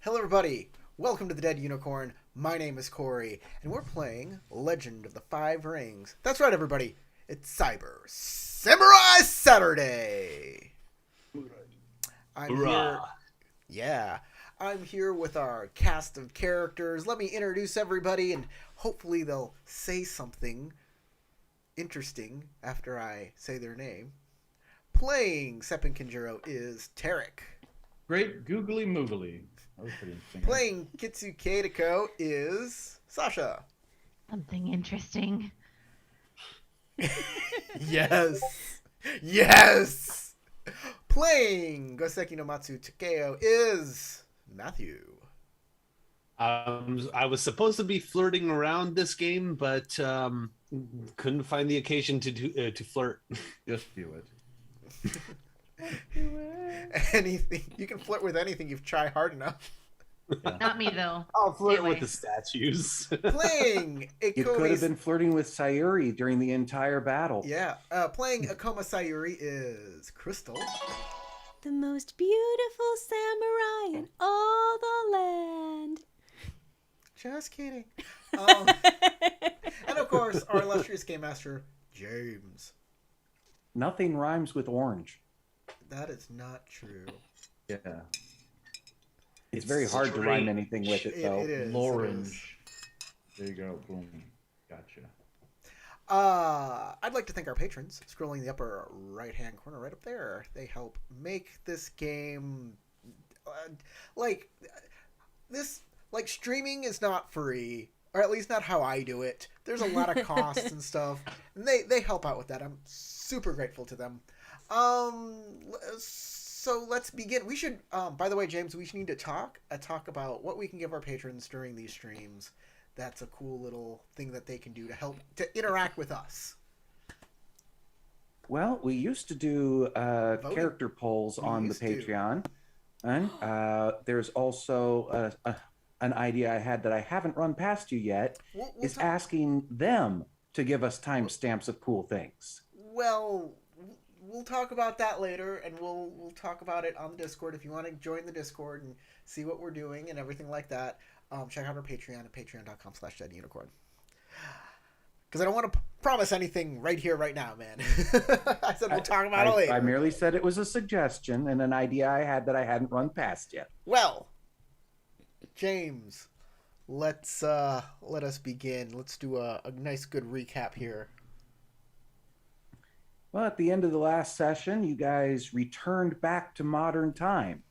Hello everybody, welcome to the Dead Unicorn. My name is Corey, and we're playing Legend of the Five Rings. That's right everybody, it's Cyber Samurai Saturday! I'm Hurrah. I'm here with our cast of characters. Let me introduce everybody, and hopefully they'll say something interesting after I say their name. Playing Seppen Kinjiro is Tarek. Great googly moogly. That was pretty interesting. Playing Kitsuke Takeo is Sasha. Something interesting. Yes! Yes! Playing Goseki no Matsu Takeo is Matthew. I was supposed to be flirting around this game, but couldn't find the occasion to flirt. Just do it. Anything. You can flirt with anything if you try hard enough. Not me, though. I'll flirt Anyway. with the statues. Playing You could have Ikomi's... been flirting with Sayuri during the entire battle. Yeah. Playing Akoma Sayuri is Crystal. The most beautiful samurai in all the land. Just kidding. And of course, our illustrious game master, James. Nothing rhymes with orange. That is not true. Yeah. It's very hard to rhyme strange. anything with it, though. It is. Lorange. There you go. Boom. Gotcha. I'd like to thank our patrons. Scrolling in the upper right-hand corner, right up there. They help make this game streaming is not free, or at least not how I do it. There's a lot of costs and stuff, and they help out with that. I'm super grateful to them. So let's begin. We should, by the way, James, we should need to talk about what we can give our patrons during these streams. That's a cool little thing that they can do to help to interact with us. Well, we used to do character polls on the used to. Patreon. And there's also an idea I had that I haven't run past you yet, We'll is talk- asking them to give us timestamps of cool things. Well, we'll talk about that later, and we'll talk about it on the Discord. If you want to join the Discord and see what we're doing and everything like that, check out our Patreon at patreon.com/deadunicorn. Because I don't want to promise anything right here, right now, man. I said we'll talk about it later. I merely said it was a suggestion and an idea I had that I hadn't run past yet. Well, James, let us begin. Let's do a nice, good recap here. Well, at the end of the last session, you guys returned back to modern time.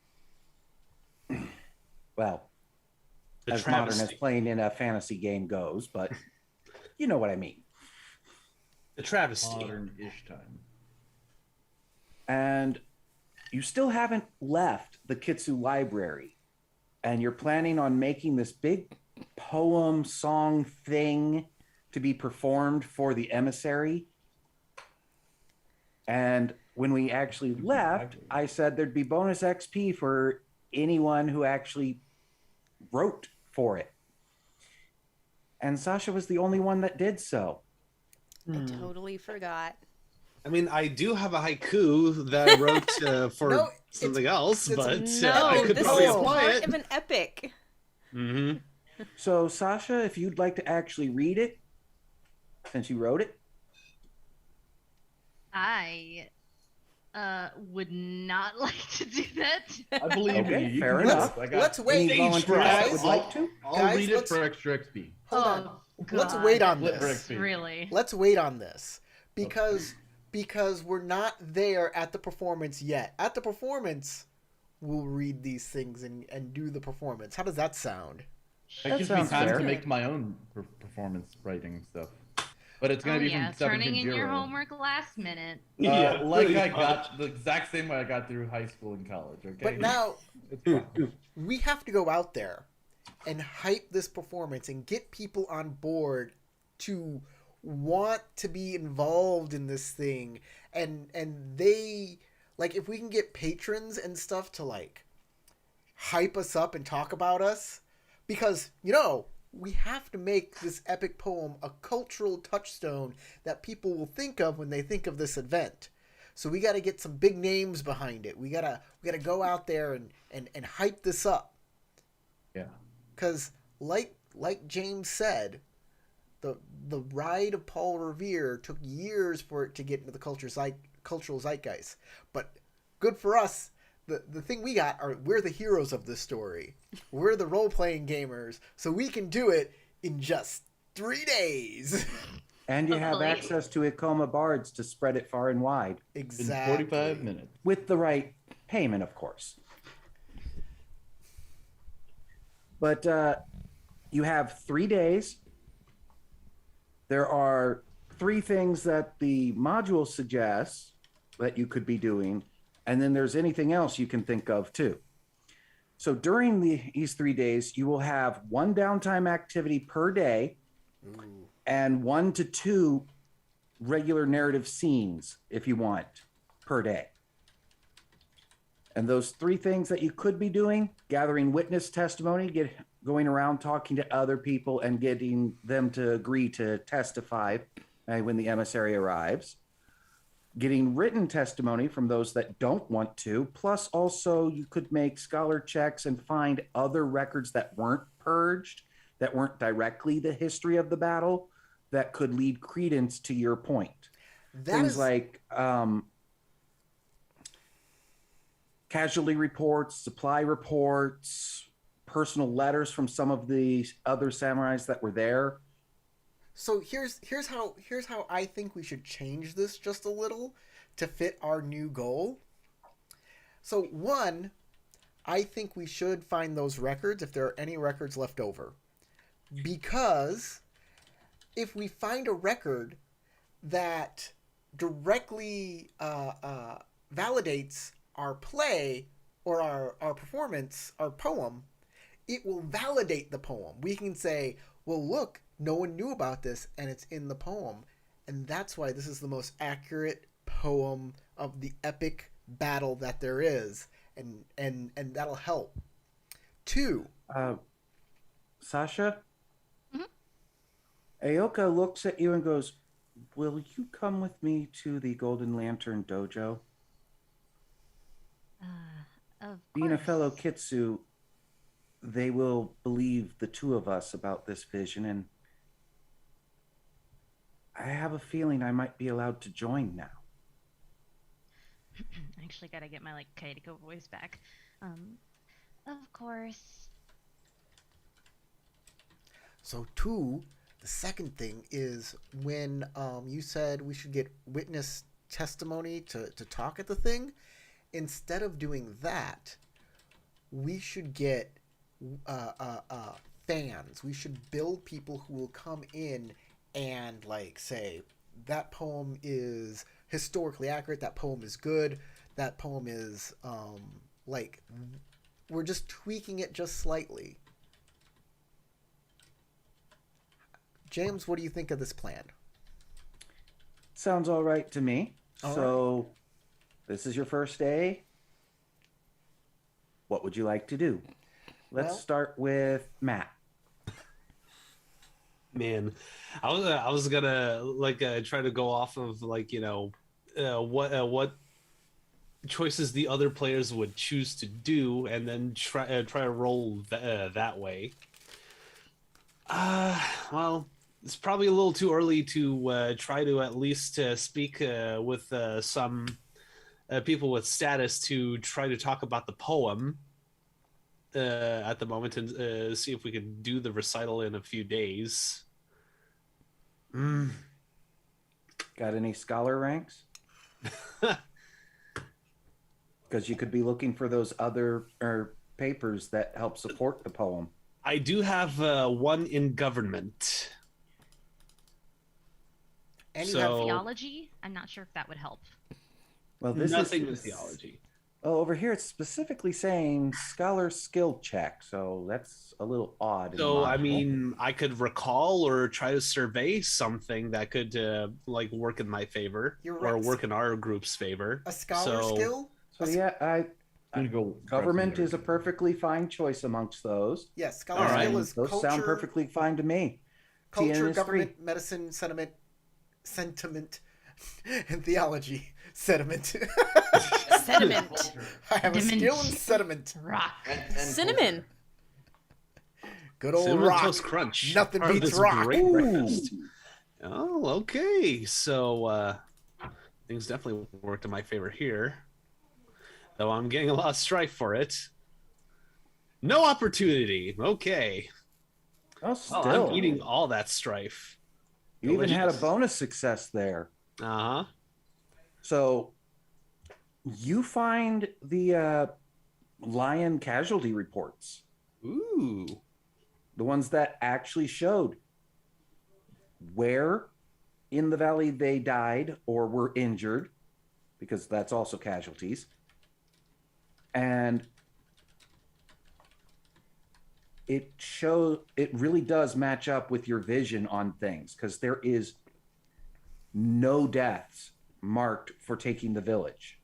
Well, The as modern travesty. as playing in a fantasy game goes, but you know what I mean. The travesty. Modern-ish time. And you still haven't left the Kitsu library, and you're planning on making this big poem song thing to be performed for the emissary. And when we actually left, I said there'd be bonus XP for anyone who actually wrote for it. And Sasha was the only one that did so. I totally forgot. I mean, I do have a haiku that I wrote for No, something else, it's- but No, I could this probably is apply part it. of an epic. Mm-hmm. So, Sasha, if you'd like to actually read it, since you wrote it. I would not like to do that. I believe Okay, you. You fair can do enough. this. I got Let's wait. Any Stage volunteers fright. that would like to? I'll Guys, read it let's- for extra XP. Hold on. God. Let's wait on Flip for this. XP. Really? Let's wait on this because we're not there at the performance yet. At the performance, we'll read these things and do the performance. How does that sound? That That gives me sounds time fair. to make my own performance writing stuff. But it's Oh, going to be yeah, from Seven turning in your Jiro. homework last minute. Like pretty I much. got the exact same way I got through high school and college. Okay. But now It's fine. we have to go out there and hype this performance and get people on board to want to be involved in this thing and they like if we can get patrons and stuff to like hype us up and talk about us because we have to make this epic poem a cultural touchstone that people will think of when they think of this event. So we got to get some big names behind it. We gotta go out there and hype this up. Because like James said, the ride of Paul Revere took years for it to get into the cultural zeitgeist. But good for us. The thing we got are we're the heroes of this story. We're the role-playing gamers, so we can do it in just 3 days. And you have Hopefully. access to Ikoma bards to spread it far and wide. Exactly. In 45 minutes. With the right payment, of course. But you have 3 days. There are 3 things that the module suggests that you could be doing, and then there's anything else you can think of too. So during these 3 days, you will have 1 downtime activity per day. Ooh. And 1 to 2 regular narrative scenes, if you want, per day. And those 3 things that you could be doing: gathering witness testimony, going around talking to other people and getting them to agree to testify when the emissary arrives, getting written testimony from those that don't want to, plus also you could make scholar checks and find other records that weren't purged, that weren't directly the history of the battle, that could lead credence to your point. Things like casualty reports, supply reports, personal letters from some of the other samurais that were there. So here's how I think we should change this just a little to fit our new goal. So 1, I think we should find those records if there are any records left over. Because if we find a record that directly validates our play or our performance, our poem, it will validate the poem. We can say, well, look, no one knew about this and it's in the poem. And that's why this is the most accurate poem of the epic battle that there is. And that'll help. 2. Sasha? Aoka looks at you and goes, will you come with me to the Golden Lantern Dojo? Of Being a course. fellow Kitsu, they will believe the 2 of us about this vision, and I have a feeling I might be allowed to join now. I actually gotta get my Kaito voice back. Of course. So 2, the second thing is when you said we should get witness testimony to talk at the thing, instead of doing that, we should get fans. We should build people who will come in and say that poem is historically accurate, that poem is good, that poem is we're just tweaking it just slightly. James, what do you think of this plan? Sounds all right to me. All So, this is your first day. What would you like to do? Let's Well- start with Matt. Man, I was gonna try to go off of what choices the other players would choose to do, and then try to roll that way. Well, it's probably a little too early to try to at least speak with some people with status to try to talk about the poem at the moment and see if we can do the recital in a few days. Got any scholar ranks? Because you could be looking for those other papers that help support the poem. I do have 1 in government. And you So- have Theology? I'm not sure if that would help. Well, this Nothing is with theology. Oh, over here it's specifically saying scholar skill check, so that's a little odd. in the So, I module. mean, I could recall or try to survey something that could work in my favor You're or right. work in our group's favor. a scholar So- skill. So yeah, I'm gonna go government press is a perfectly fine choice amongst those. Yes, scholar All right. skill And is those culture, sound perfectly fine to me. culture, TN is government, free. medicine, sentiment, and theology. Sediment. Sediment. I have a Sediment. skill in sediment. Rock. Cinnamon. Good old Cinnamon rock. Toast Crunch. Nothing part of beats this rock. Great Ooh. breakfast. Oh, okay. So things definitely worked in my favor here. Though I'm getting a lot of strife for it. No opportunity. Okay. Oh, Well, still. I'm eating all that strife. You even had a Delicious. bonus success there. Uh-huh. So you find the lion casualty reports, Ooh. the ones that actually showed where in the valley they died or were injured, because that's also casualties. And it really does match up with your vision on things, because there is no deaths marked for taking the village.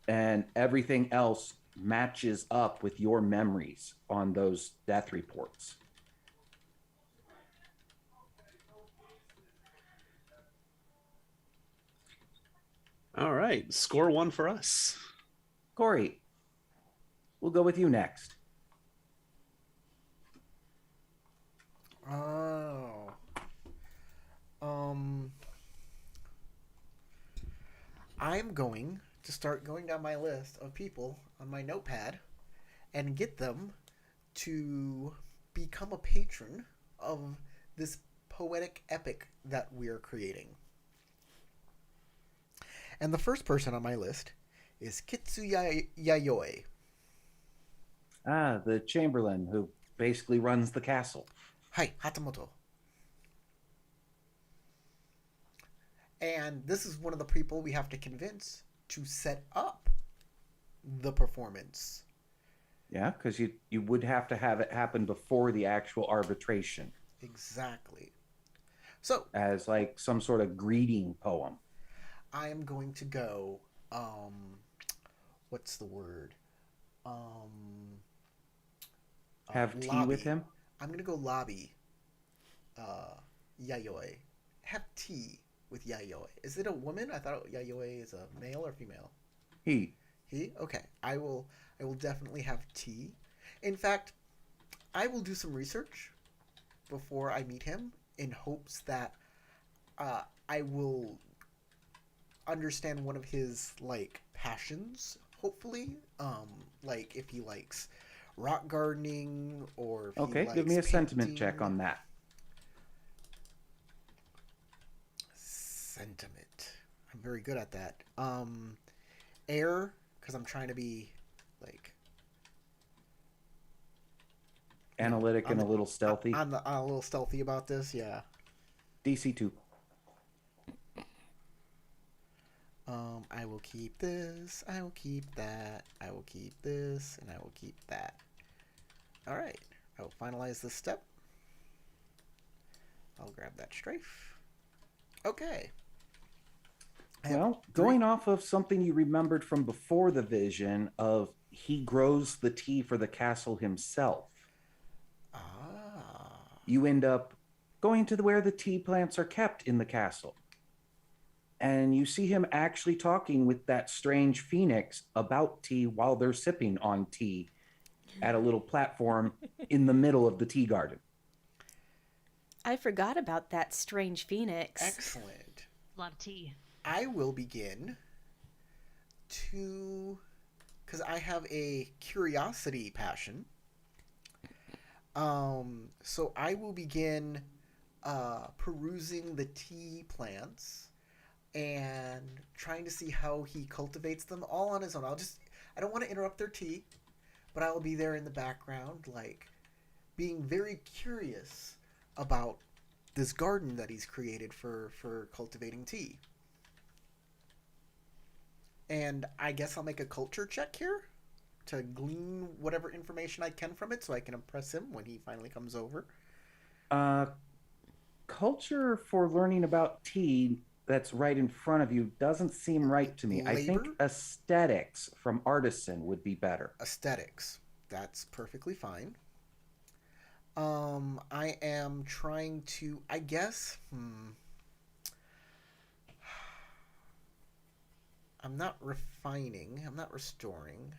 And everything else matches up with your memories on those death reports. All right. Score 1 for us. Corey, we'll go with you next. Oh. I'm going to start going down my list of people on my notepad and get them to become a patron of this poetic epic that we're creating. And the first person on my list is Kitsu Yayoi. Ah, the Chamberlain who basically runs the castle. Hi, Hatamoto. And this is one of the people we have to convince to set up the performance. Yeah, because you would have to have it happen before the actual arbitration. Exactly. So, as like some sort of greeting poem. I am going to go, what's the word? Have tea lobby. with him? I'm going to go lobby Yayoi. Have tea with Yayoi. Is it a woman? I thought Yayoi is a male or female. He. He? Okay. I will definitely have tea. In fact, I will do some research before I meet him in hopes that I will understand one of his like passions, hopefully. Like if he likes rock gardening or if Okay, he likes give me a sentiment painting. check on that. Sentiment. I'm very good at that. Air, because I'm trying to be like Analytic and a little stealthy. I'm a little stealthy about this, yeah. DC 2. I will keep this, I will keep that, I will keep this, and I will keep that. Alright, I will finalize this step. I'll grab that strafe. Okay. Well, going off of something you remembered from before the vision of he grows the tea for the castle himself. You end up going to where the tea plants are kept in the castle. And you see him actually talking with that strange phoenix about tea while they're sipping on tea at a little platform in the middle of the tea garden. I forgot about that strange phoenix. Excellent. A lot of tea. I will begin to, because I have a curiosity passion. So I will begin perusing the tea plants and trying to see how he cultivates them all on his own. I don't want to interrupt their tea, but I will be there in the background, like being very curious about this garden that he's created for cultivating tea. And I guess I'll make a culture check here to glean whatever information I can from it so I can impress him when he finally comes over. Culture for learning about tea that's right in front of you doesn't seem right to me. Labor? I think aesthetics from artisan would be better. Aesthetics. That's perfectly fine. I am trying to, I guess, I'm not refining, I'm not restoring.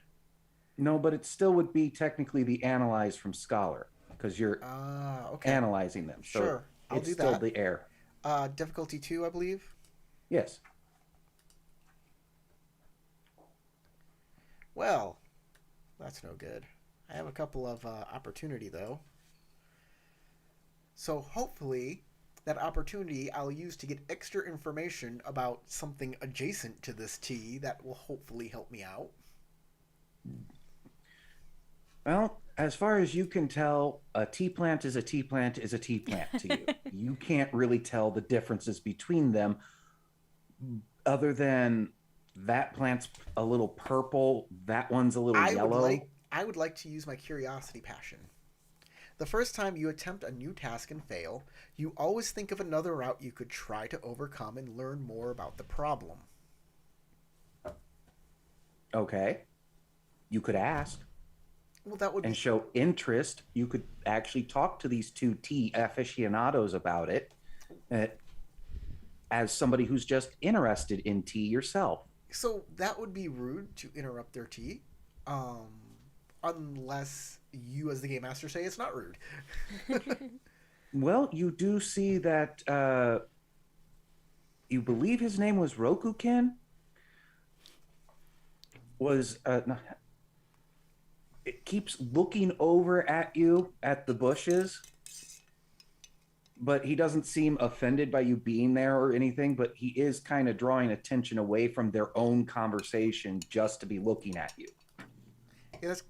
No, but it still would be technically the analyzed from Scholar because you're Okay. analyzing them. So Sure. I'll it's do still that. the air. Difficulty 2, I believe. Yes. Well, that's no good. I have a couple of opportunity, though. So hopefully, that opportunity I'll use to get extra information about something adjacent to this tea that will hopefully help me out. Well, as far as you can tell, a tea plant is a tea plant is a tea plant to you. You can't really tell the differences between them other than that plant's a little purple, that one's a little yellow. I would like to use my curiosity passion. The first time you attempt a new task and fail, you always think of another route you could try to overcome and learn more about the problem. Okay. You could ask Well, that would and be show interest. You could actually talk to these two tea aficionados about it as somebody who's just interested in tea yourself. so that would be rude to interrupt their tea, um, unless you, as the game master, say it's not rude. Well, you do see that you believe his name was Rokukin. Was it keeps looking over at you at the bushes, but he doesn't seem offended by you being there or anything, but he is kind of drawing attention away from their own conversation just to be looking at you. Yeah, that's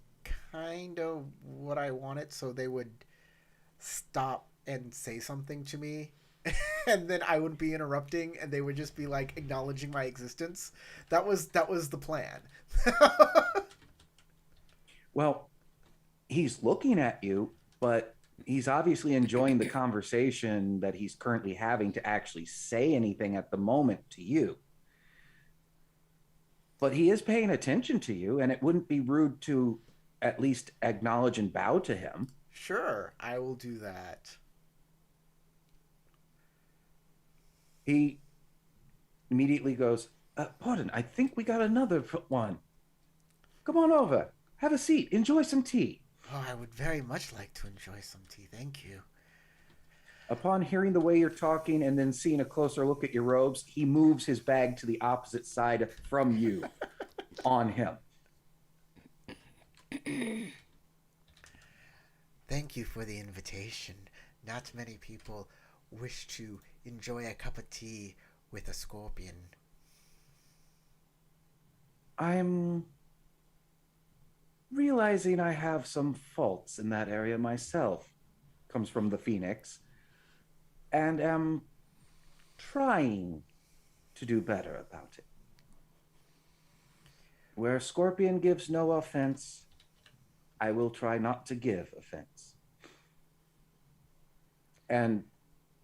kind of what I wanted, so they would stop and say something to me. And then I would be interrupting and they would just be like acknowledging my existence. That was the plan. Well, he's looking at you, but he's obviously enjoying the conversation that he's currently having to actually say anything at the moment to you. But he is paying attention to you, and it wouldn't be rude to at least acknowledge and bow to him. Sure, I will do that. He immediately goes, pardon, I think we got another one. Come on over. Have a seat. Enjoy some tea. Oh, I would very much like to enjoy some tea. Thank you. Upon hearing the way you're talking and then seeing a closer look at your robes, he moves his bag to the opposite side from you on him. Thank you for the invitation. Not many people wish to enjoy a cup of tea with a scorpion. I'm realizing I have some faults in that area myself, comes from the Phoenix, and am trying to do better about it. Where Scorpion gives no offense, I will try not to give offense. And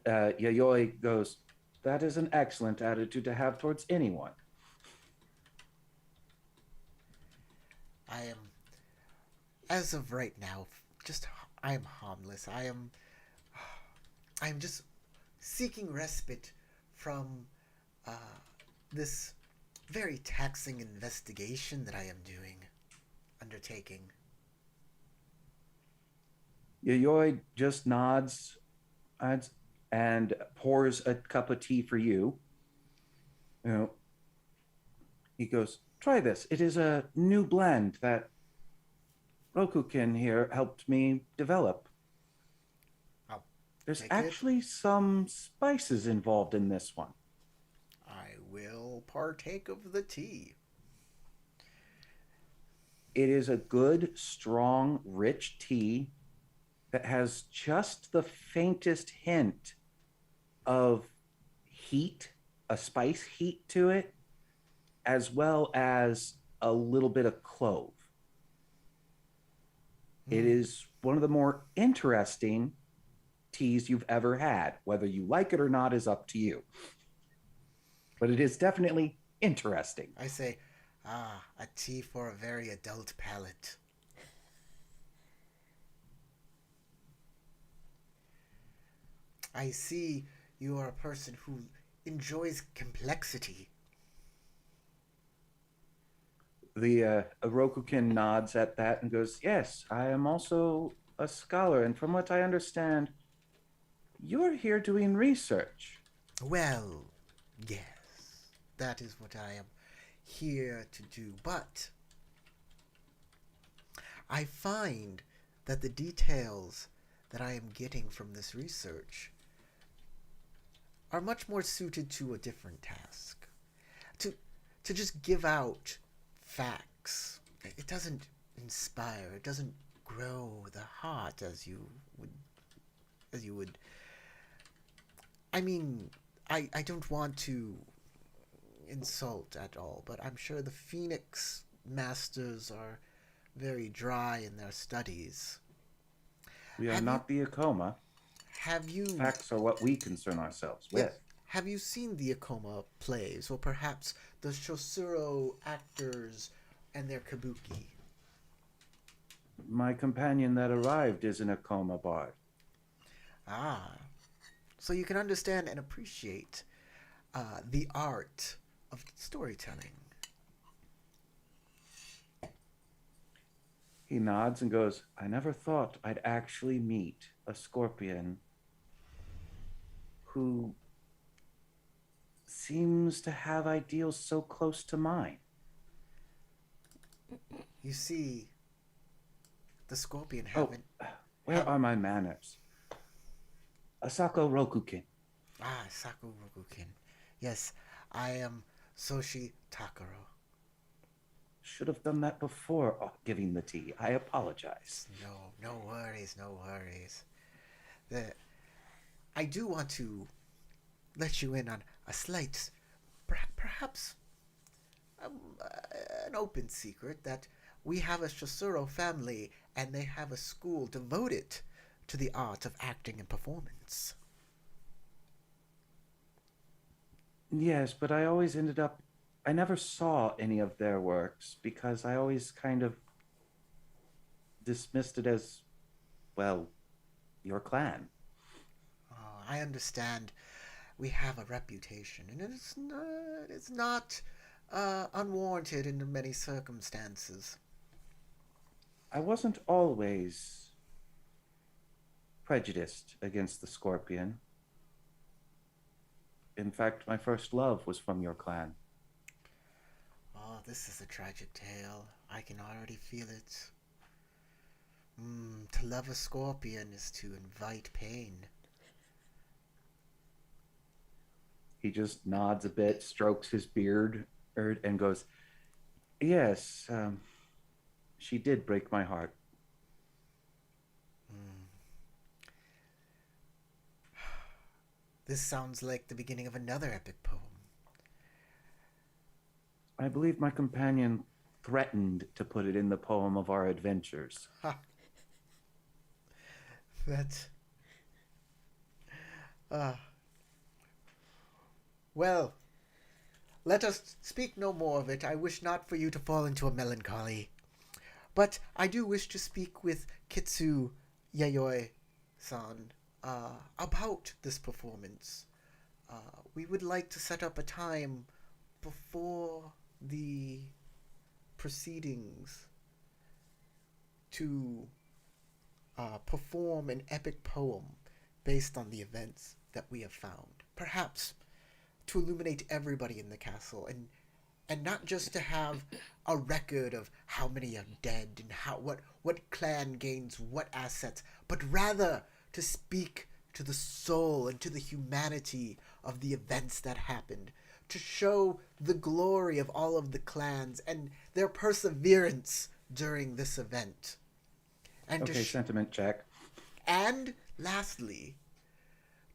Yayoi goes, that is an excellent attitude to have towards anyone. I am, as of right now, I am harmless. I am just seeking respite from this very taxing investigation that I am undertaking. Yayoi just nods and pours a cup of tea for you. He goes, try this. It is a new blend that Rokukin here helped me develop. There's actually some spices involved in this one. I will partake of the tea. It is a good, strong, rich tea that has just the faintest hint of heat, a spice heat to it, as well as a little bit of clove. It is one of the more interesting teas you've ever had. Whether you like it or not is up to you. But it is definitely interesting. I say, a tea for a very adult palate. I see you are a person who enjoys complexity. The Orokukin nods at that and goes, "Yes, I am also a scholar, and from what I understand, you're here doing research." Well, yes, that is what I am here to do. But I find that the details that I am getting from this research are much more suited to a different task. To just give out facts. It doesn't inspire. It doesn't grow the heart as you would. I mean, I don't want to insult at all, but I'm sure the Phoenix Masters are very dry in their studies. We are Have not the Akoma. Have you Facts are what we concern ourselves Yeah, with. have you seen the Akoma plays, or perhaps the Shosuro actors and their kabuki? My companion that arrived is an Akoma bard. Ah, so you can understand and appreciate the art of storytelling. He nods and goes, "I never thought I'd actually meet a scorpion who seems to have ideals so close to mine." You see, the scorpion Oh, haven't. where are my manners? Asako Rokukin. Ah, Saku Rokukin. Yes, I am Soshi Takaro. Should have done that before giving the tea. I apologize. No worries, no worries. The, I do want to let you in on a slight, perhaps an open secret that we have a Shosuro family and they have a school devoted to the art of acting and performance. Yes, but I never saw any of their works because I always kind of dismissed it as, well, your clan. I understand we have a reputation, and it's not unwarranted in many circumstances. I wasn't always prejudiced against the scorpion. In fact, my first love was from your clan. Oh, this is a tragic tale. I can already feel it. To love a scorpion is to invite pain. He just nods a bit, strokes his beard, and goes, "Yes, she did break my heart." This sounds like the beginning of another epic poem. I believe my companion threatened to put it in the poem of our adventures. Ha! That. Well, let us speak no more of it. I wish not for you to fall into a melancholy. But I do wish to speak with Kitsu Yayoi-san about this performance. We would like to set up a time before the proceedings to perform an epic poem based on the events that we have found. Perhaps to illuminate everybody in the castle, and not just to have a record of how many are dead and what clan gains what assets, but rather to speak to the soul and to the humanity of the events that happened, to show the glory of all of the clans and their perseverance during this event. And Okay, sentiment check. and lastly,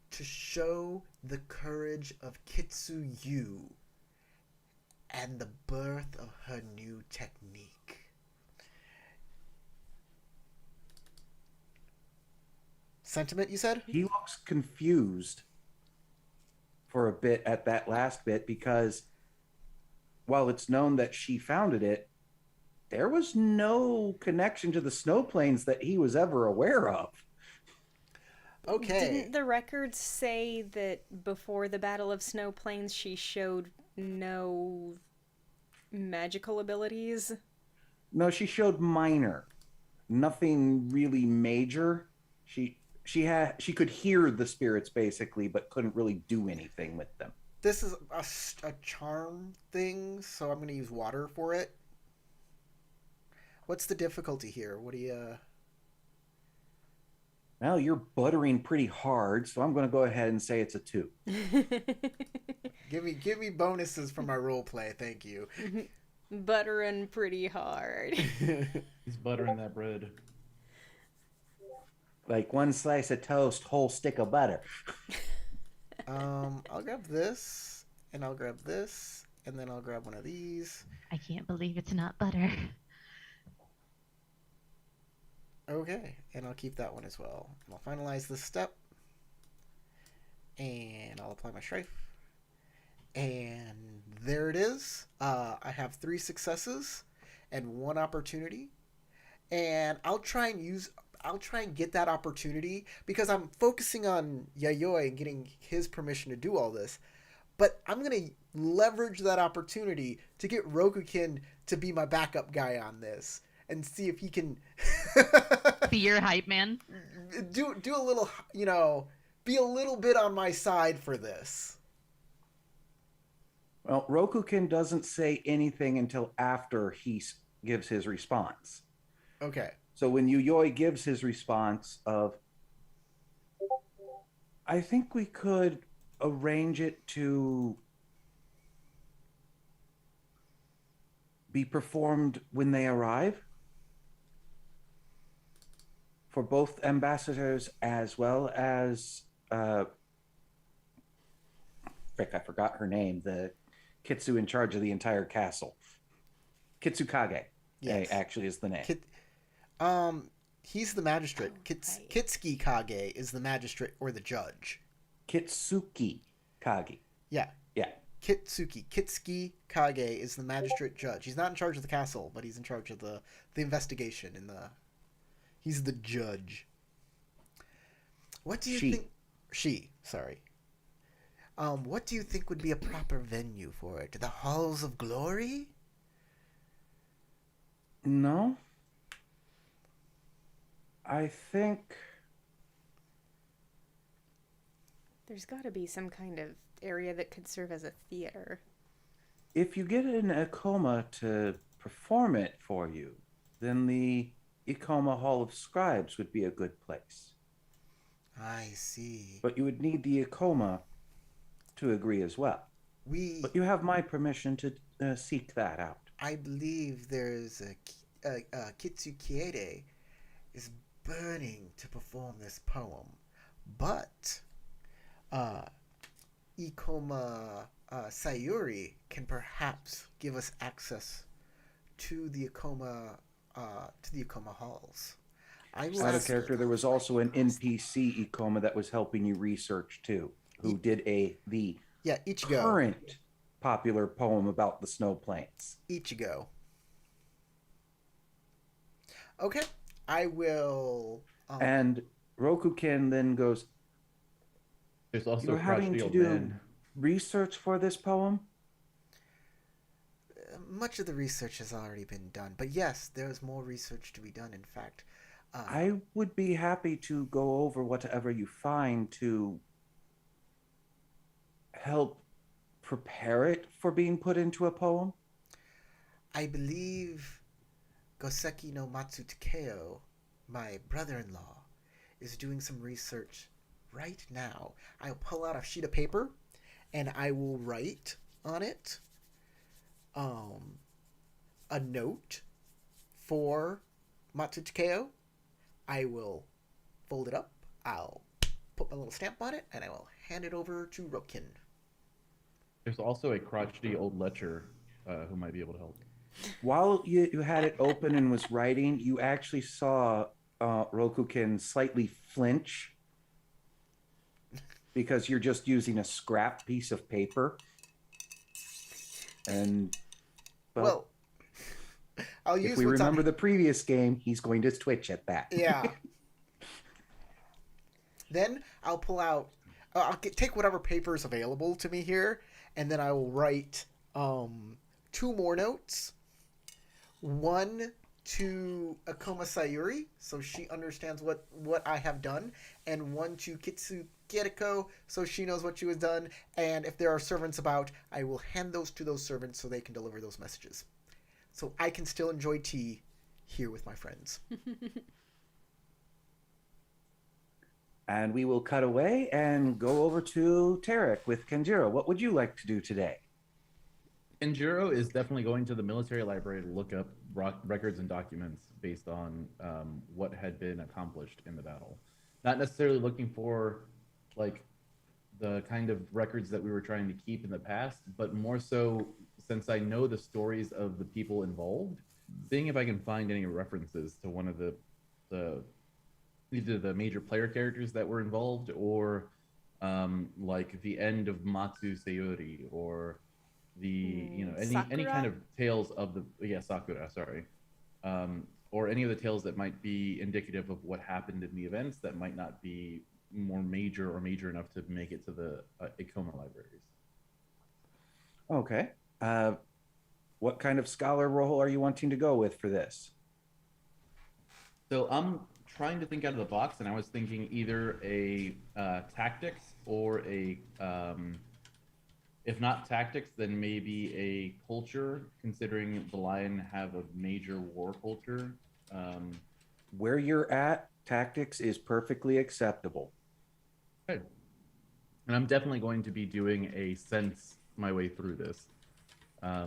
to show the courage of Kitsu Yu and the birth of her new technique. Sentiment, you said? He looks confused for a bit at that last bit because while it's known that she founded it, there was no connection to the snow plains that he was ever aware of. Okay. Didn't the records say that before the Battle of Snow Plains she showed no magical abilities? No, she showed minor. Nothing really major. She could hear the spirits basically, but couldn't really do anything with them. This is a charm thing, so I'm going to use water for it. What's the difficulty here? What do you... Well, you're buttering pretty hard, so I'm going to go ahead and say it's a 2. Give me bonuses for my role play, thank you. Buttering pretty hard. He's buttering that bread. Like one slice of toast, whole stick of butter. I'll grab this, and I'll grab this, and then I'll grab one of these. I can't believe it's not butter. Okay, and I'll keep that one as well. And I'll finalize this step. And I'll apply my strife. And there it is. I have 3 successes and 1 opportunity. And I'll try and get that opportunity because I'm focusing on Yayoi and getting his permission to do all this. But I'm going to leverage that opportunity to get Rokukin to be my backup guy on this and see if he can Be your hype man. do a little, be a little bit on my side for this. Well, Rokukin doesn't say anything until after he gives his response. Okay. So when Yuyoi gives his response of, I think we could arrange it to be performed when they arrive for both ambassadors as well as, frick, I forgot her name, the Kitsu in charge of the entire castle. Kitsukage, Yes. actually is the name. He's the magistrate. Right. Kitsuki Kage is the magistrate or the judge. Kitsuki Kage. Yeah. Yeah. Kitsuki Kage is the magistrate judge. He's not in charge of the castle, but he's in charge of the investigation and he's the judge. What do you think? Sorry. What do you think would be a proper venue for it? The Halls of Glory? No. I think There's got to be some kind of area that could serve as a theater. if you get an Ikoma to perform it for you, then the Ikoma Hall of Scribes would be a good place. I see. But you would need the Ikoma to agree as well. But you have my permission to seek that out. I believe there's a Kitsukiede is burning to perform this poem, but Ikoma Sayuri can perhaps give us access to the Ikoma halls. I will Out of ask- character, there was also an NPC Ikoma that was helping you research too, who did the Yeah, Ichigo. current popular poem about the snow plains. Ichigo. Okay, I will. And Rokukin then goes, There's also "You're a having crotchety to old do man. research for this poem?" Much of the research has already been done, but yes, there's more research to be done. In fact, I would be happy to go over whatever you find to help prepare it for being put into a poem. I believe Goseki no Matsu Takeo, my brother-in-law, is doing some research right now. I'll pull out a sheet of paper and I will write on it a note for Matsu Takeo. I will fold it up. I'll put my little stamp on it and I will hand it over to Rokin. There's also a crotchety old lecher who might be able to help. While you had it open and was writing, you actually saw Rokukin slightly flinch because you're just using a scrap piece of paper. And Well, I'll use if we what's on- remember the previous game, he's going to twitch at that. Yeah. Then I'll pull out. Take whatever paper is available to me here, and then I will write 2 more notes. One to Akoma Sayuri, so she understands what I have done, and one to Kitsu Kiriko, so she knows what she has done, and if there are servants about, I will hand those to those servants so they can deliver those messages. So I can still enjoy tea here with my friends. And we will cut away and go over to Tarek with Kenjiro. What would you like to do today? Kenjiro is definitely going to the military library to look up records and documents based on what had been accomplished in the battle. Not necessarily looking for like the kind of records that we were trying to keep in the past, but more so since I know the stories of the people involved, seeing if I can find any references to one of the either the major player characters that were involved or like the end of Matsu Sayuri or the any kind of tales of the Sakura, sorry, or any of the tales that might be indicative of what happened in the events that might not be more major or major enough to make it to the Ikoma libraries. Okay. What kind of scholar role are you wanting to go with for this? So I'm trying to think out of the box, and I was thinking either a tactics or a if not tactics, then maybe a culture, considering the Lion have a major war culture. Where you're at, tactics is perfectly acceptable. Okay. And I'm definitely going to be doing a sense my way through this. I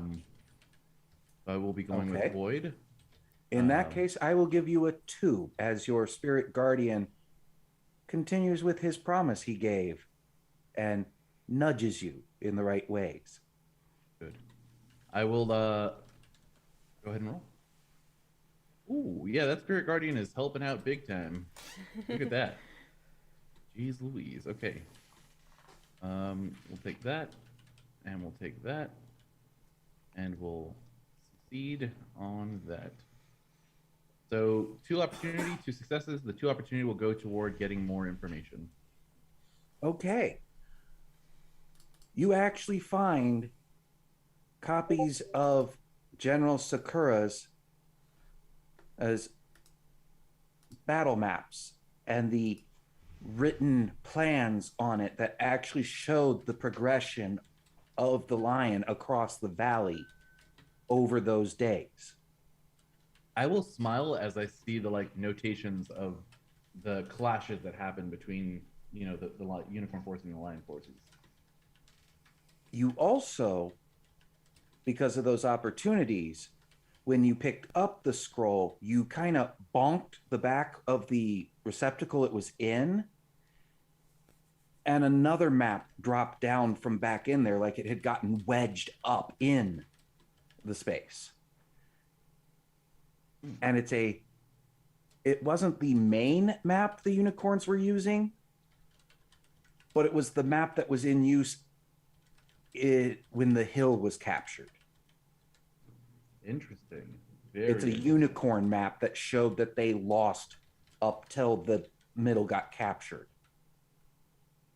will be going with Void. In that case, I will give you a 2 as your spirit guardian continues with his promise he gave and nudges you in the right ways. Good. I will go ahead and roll. Ooh, yeah, that spirit guardian is helping out big time. Look at that. Jeez Louise. Okay. We'll take that, and we'll take that, and we'll succeed on that. So 2 opportunity, 2 successes. The 2 opportunity will go toward getting more information. Okay. You actually find copies of General Sakura's as battle maps and the written plans on it that actually showed the progression of the Lion across the valley over those days. I will smile as I see the notations of the clashes that happened between the Unicorn Force and the Lion Forces. You also, because of those opportunities, when you picked up the scroll, you kind of bonked the back of the receptacle it was in, and another map dropped down from back in there like it had gotten wedged up in the space. And it wasn't the main map the unicorns were using, but it was the map that was in use when the hill was captured. Interesting. It's a unicorn map that showed that they lost up till the middle got captured.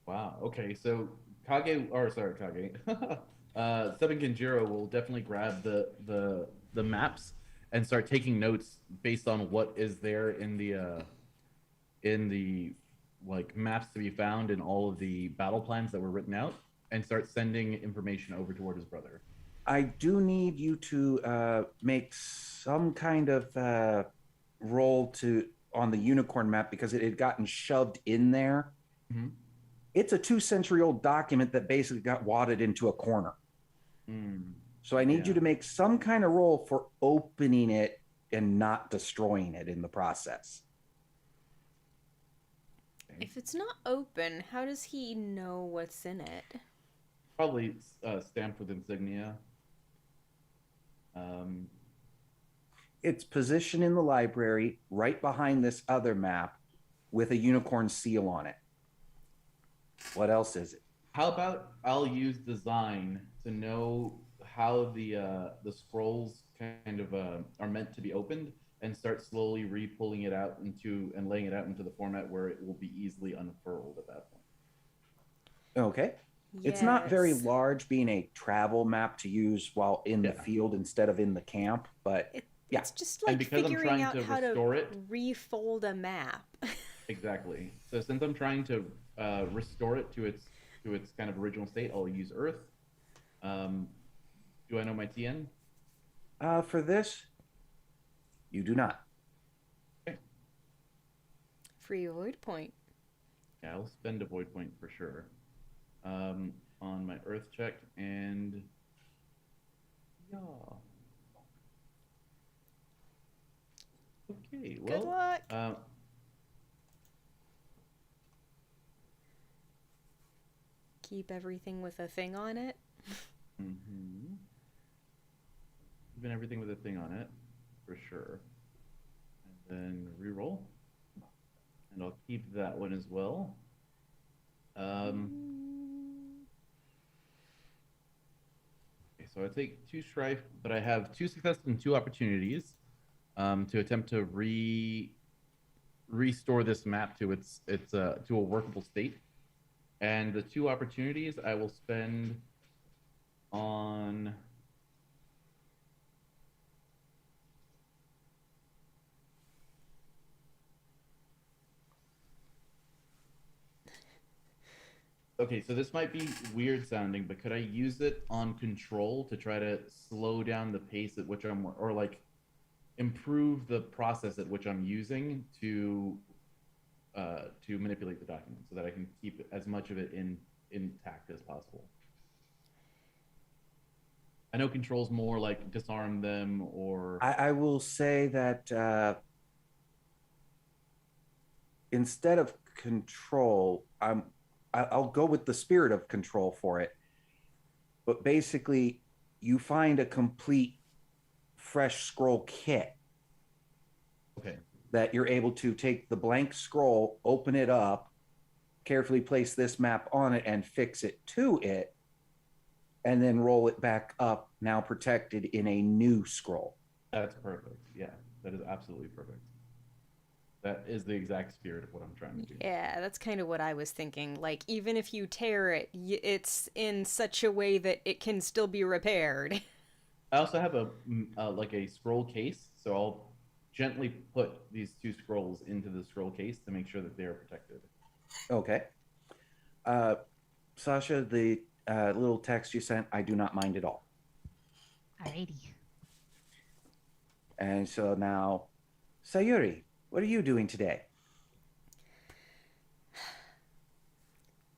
Wow. Okay. So Seven Kenjiro will definitely grab the maps and start taking notes based on what is there in the maps to be found in all of the battle plans that were written out, and start sending information over toward his brother. I do need you to make some kind of roll on the unicorn map because it had gotten shoved in there. Mm-hmm. It's a 2-century-old document that basically got wadded into a corner. So I need you to make some kind of roll for opening it and not destroying it in the process. If it's not open, how does he know what's in it? Probably stamped with insignia. It's positioned in the library right behind this other map with a unicorn seal on it. What else is it? How about I'll use design to know how the scrolls kind of are meant to be opened, and start slowly re-pulling it out and laying it out into the format where it will be easily unfurled at that point. Okay. It's not very Yes. large, being a travel map to use while in the Yeah. field instead of in the camp, but yeah. It's just And like because I'm figuring trying out to how to restore it, refold a map. exactly. So since I'm trying to restore it to its kind of original state, I'll use Earth. Do I know my TN? For this, you do not. Free void point. Yeah, I'll spend a void point for sure. On my Earth check, and yeah. Okay, well, Good luck. Keep everything with a thing on it. Mm-hmm. Even everything with a thing on it, for sure. And then reroll. And I'll keep that one as well. Okay, so I take 2 strife, but I have 2 successes and 2 opportunities to attempt to restore this map to its to a workable state. And the 2 opportunities I will spend on okay, so this might be weird sounding, but could I use it on control to try to slow down the pace at which I'm, or like improve the process at which I'm using to manipulate the document so that I can keep as much of it intact as possible? I know control's more like disarm them or I will say that instead of control, I'll go with the spirit of control for it. But basically, you find a complete fresh scroll kit okay. that you're able to take the blank scroll, open it up, carefully place this map on it, and fix it to it, and then roll it back up, now protected in a new scroll. That's perfect. Yeah, that is absolutely perfect. That is the exact spirit of what I'm trying to do. Yeah, that's kind of what I was thinking. Like, even if you tear it, it's in such a way that it can still be repaired. I also have a like a scroll case, so I'll gently put these 2 scrolls into the scroll case to make sure that they are protected. Okay. Sasha, the little text you sent, I do not mind at all. Alrighty. And so now, Sayuri, what are you doing today?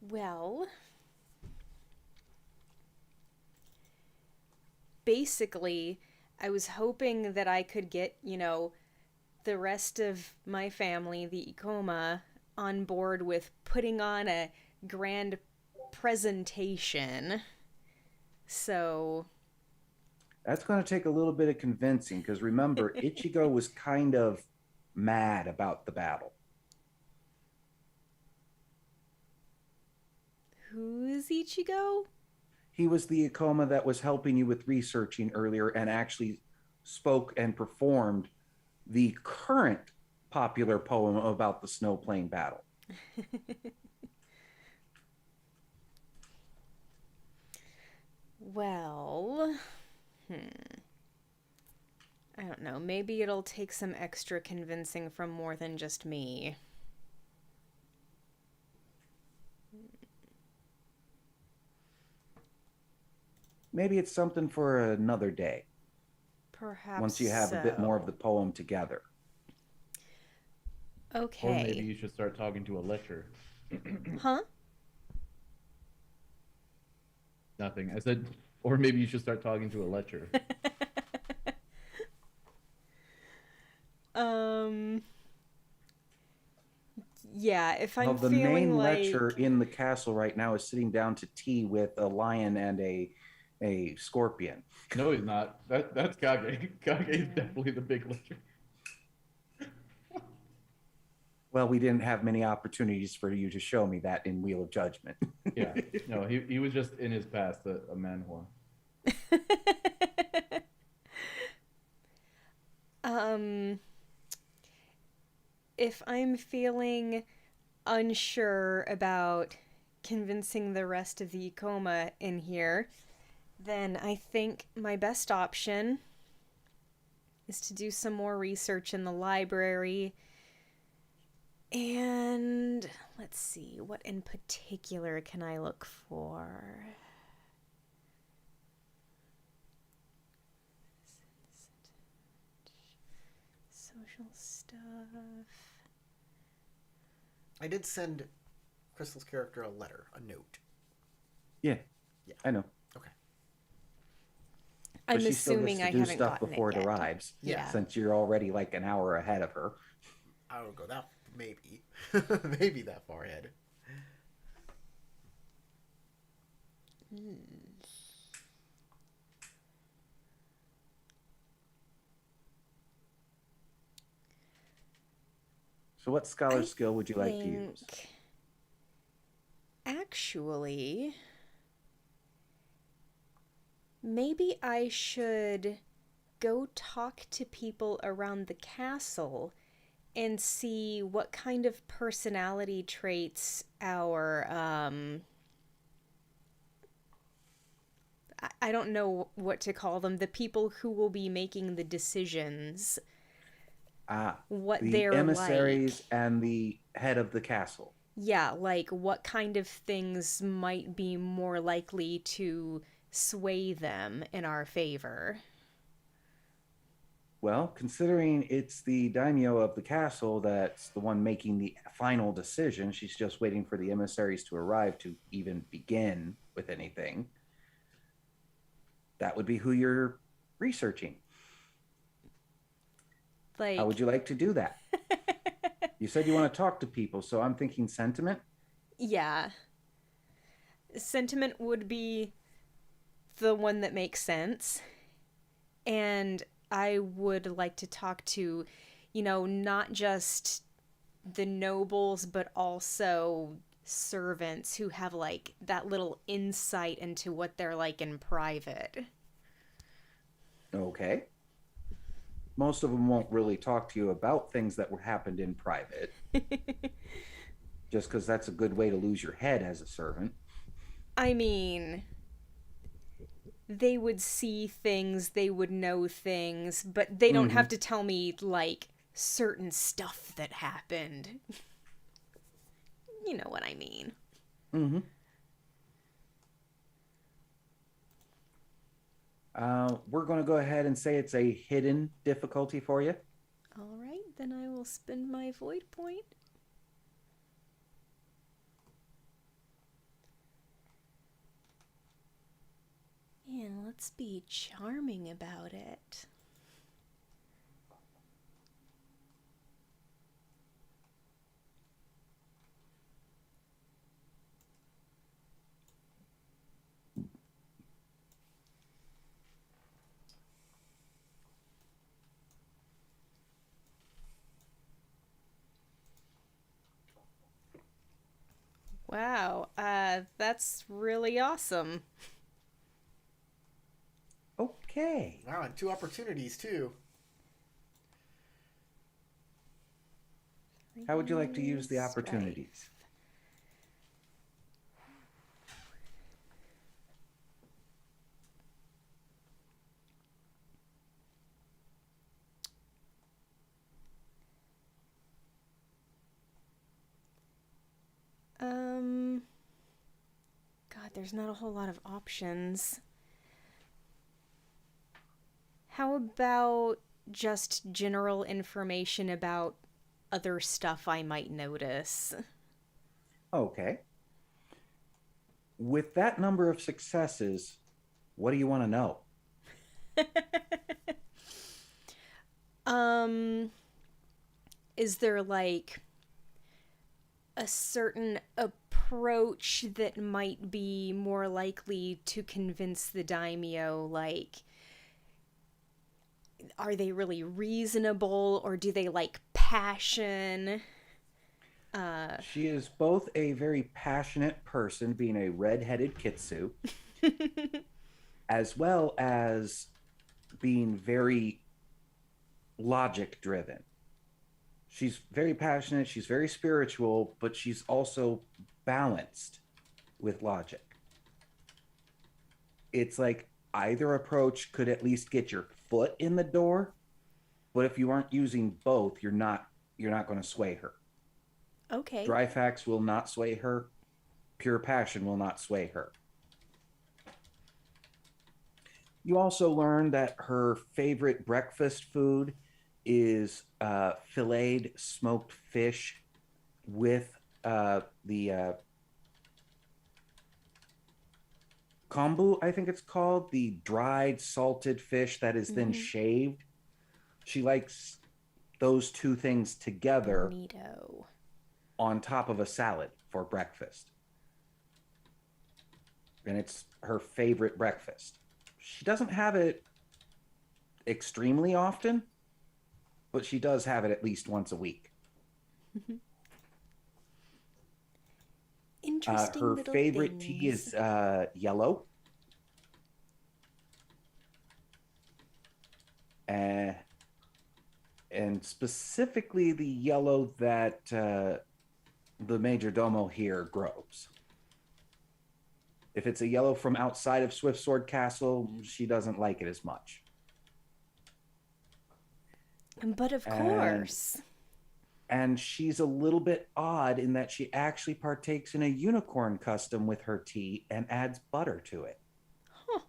Well, basically, I was hoping that I could get, the rest of my family, the Ikoma, on board with putting on a grand presentation. So, That's going to take a little bit of convincing because remember, Ichigo was kind of mad about the battle. who's Ichigo? He was the Ikoma that was helping you with researching earlier and actually spoke and performed the current popular poem about the Snow Plain battle. Well, I don't know. Maybe it'll take some extra convincing from more than just me. Maybe it's something for another day, Perhaps once you have a bit more of the poem together. Okay. Or maybe you should start talking to a lecturer. Huh? Nothing. I said, or maybe you should start talking to a lecturer. Yeah, if I'm Well, the feeling main like lecturer in the castle right now is sitting down to tea with a lion and a scorpion. No, he's not. That's Kage. Kage is definitely the big lecturer. Well, we didn't have many opportunities for you to show me that in Wheel of Judgment. Yeah. No, he was just in his past a manhwa. if I'm feeling unsure about convincing the rest of the Ikoma in here, then I think my best option is to do some more research in the library. And let's see, what in particular can I look for? Social stuff. I did send Crystal's character a letter, a note. Yeah, I know. Okay. I'm But she still assuming gets I to do haven't stuff gotten before it it yet. arrives. Yeah. Since you're already like an hour ahead of her. I don't go that maybe. Maybe that far ahead. So what scholar I skill would you like to use? think, actually, maybe I should go talk to people around the castle and see what kind of personality traits our I don't know what to call them, the people who will be making the decisions, what The they're emissaries like. and the head of the castle. Yeah, like what kind of things might be more likely to sway them in our favor. Well, considering it's the daimyo of the castle that's the one making the final decision, she's just waiting for the emissaries to arrive to even begin with anything. That would be who you're researching. Like, How would you like to do that? You said you want to talk to people, so I'm thinking sentiment. yeah. Sentiment would be the one that makes sense. And I would like to talk to, not just the nobles, but also servants who have like that little insight into what they're like in private. Okay. Most of them won't really talk to you about things that happened in private. Just because that's a good way to lose your head as a servant. I mean, they would see things, they would know things, but they don't have to tell me, like, certain stuff that happened. You know what I mean. Mm-hmm. We're going to go ahead and say it's a hidden difficulty for you. All right, then I will spend my void point. And let's be charming about it. Wow, that's really awesome. Okay. Wow, and 2 opportunities too. How would you like to use the opportunities? God, there's not a whole lot of options. How about just general information about other stuff I might notice? Okay. With that number of successes, what do you want to know? Is there like a certain approach that might be more likely to convince the daimyo? Like, are they really reasonable, or do they like passion? She is both a very passionate person, being a red-headed kitsu, as well as being very logic-driven. She's very passionate, she's very spiritual, but she's also balanced with logic. It's like either approach could at least get your foot in the door, but if you aren't using both, you're not going to sway her. Okay. Dry facts will not sway her. Pure passion will not sway her. You also learn that her favorite breakfast food is filleted smoked fish with the kombu, I think it's called, the dried salted fish that is then shaved. She likes those two things together Neato. on top of a salad for breakfast. And it's her favorite breakfast. She doesn't have it extremely often, but she does have it at least once a week. Interesting. Her little favorite things. tea is yellow. And specifically the yellow that the major domo here grows. If it's a yellow from outside of Swiftsword Castle, she doesn't like it as much. But of course. And she's a little bit odd in that she actually partakes in a unicorn custom with her tea and adds butter to it. Huh.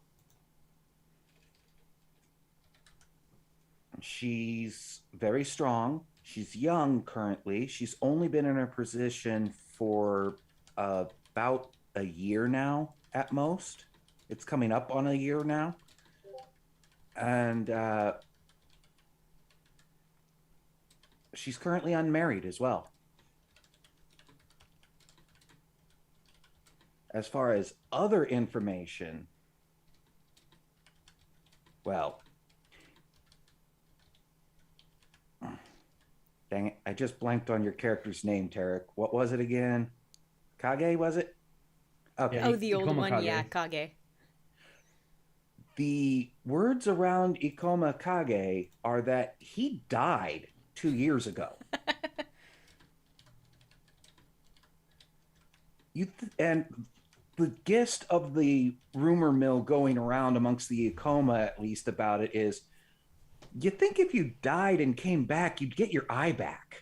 She's very strong. She's young currently. She's only been in her position for about a year now at most. It's coming up on a year now. And she's currently unmarried as well. As far as other information, well, dang it, I just blanked on your character's name, Tarek. What was it again? Kage, was it? Okay. Oh, the old Ikoma one, Kage. yeah, Kage. The words around Ikoma Kage are that he died 2 years ago. And the gist of the rumor mill going around amongst the Ikoma, at least, about it is, you think if you died and came back, you'd get your eye back.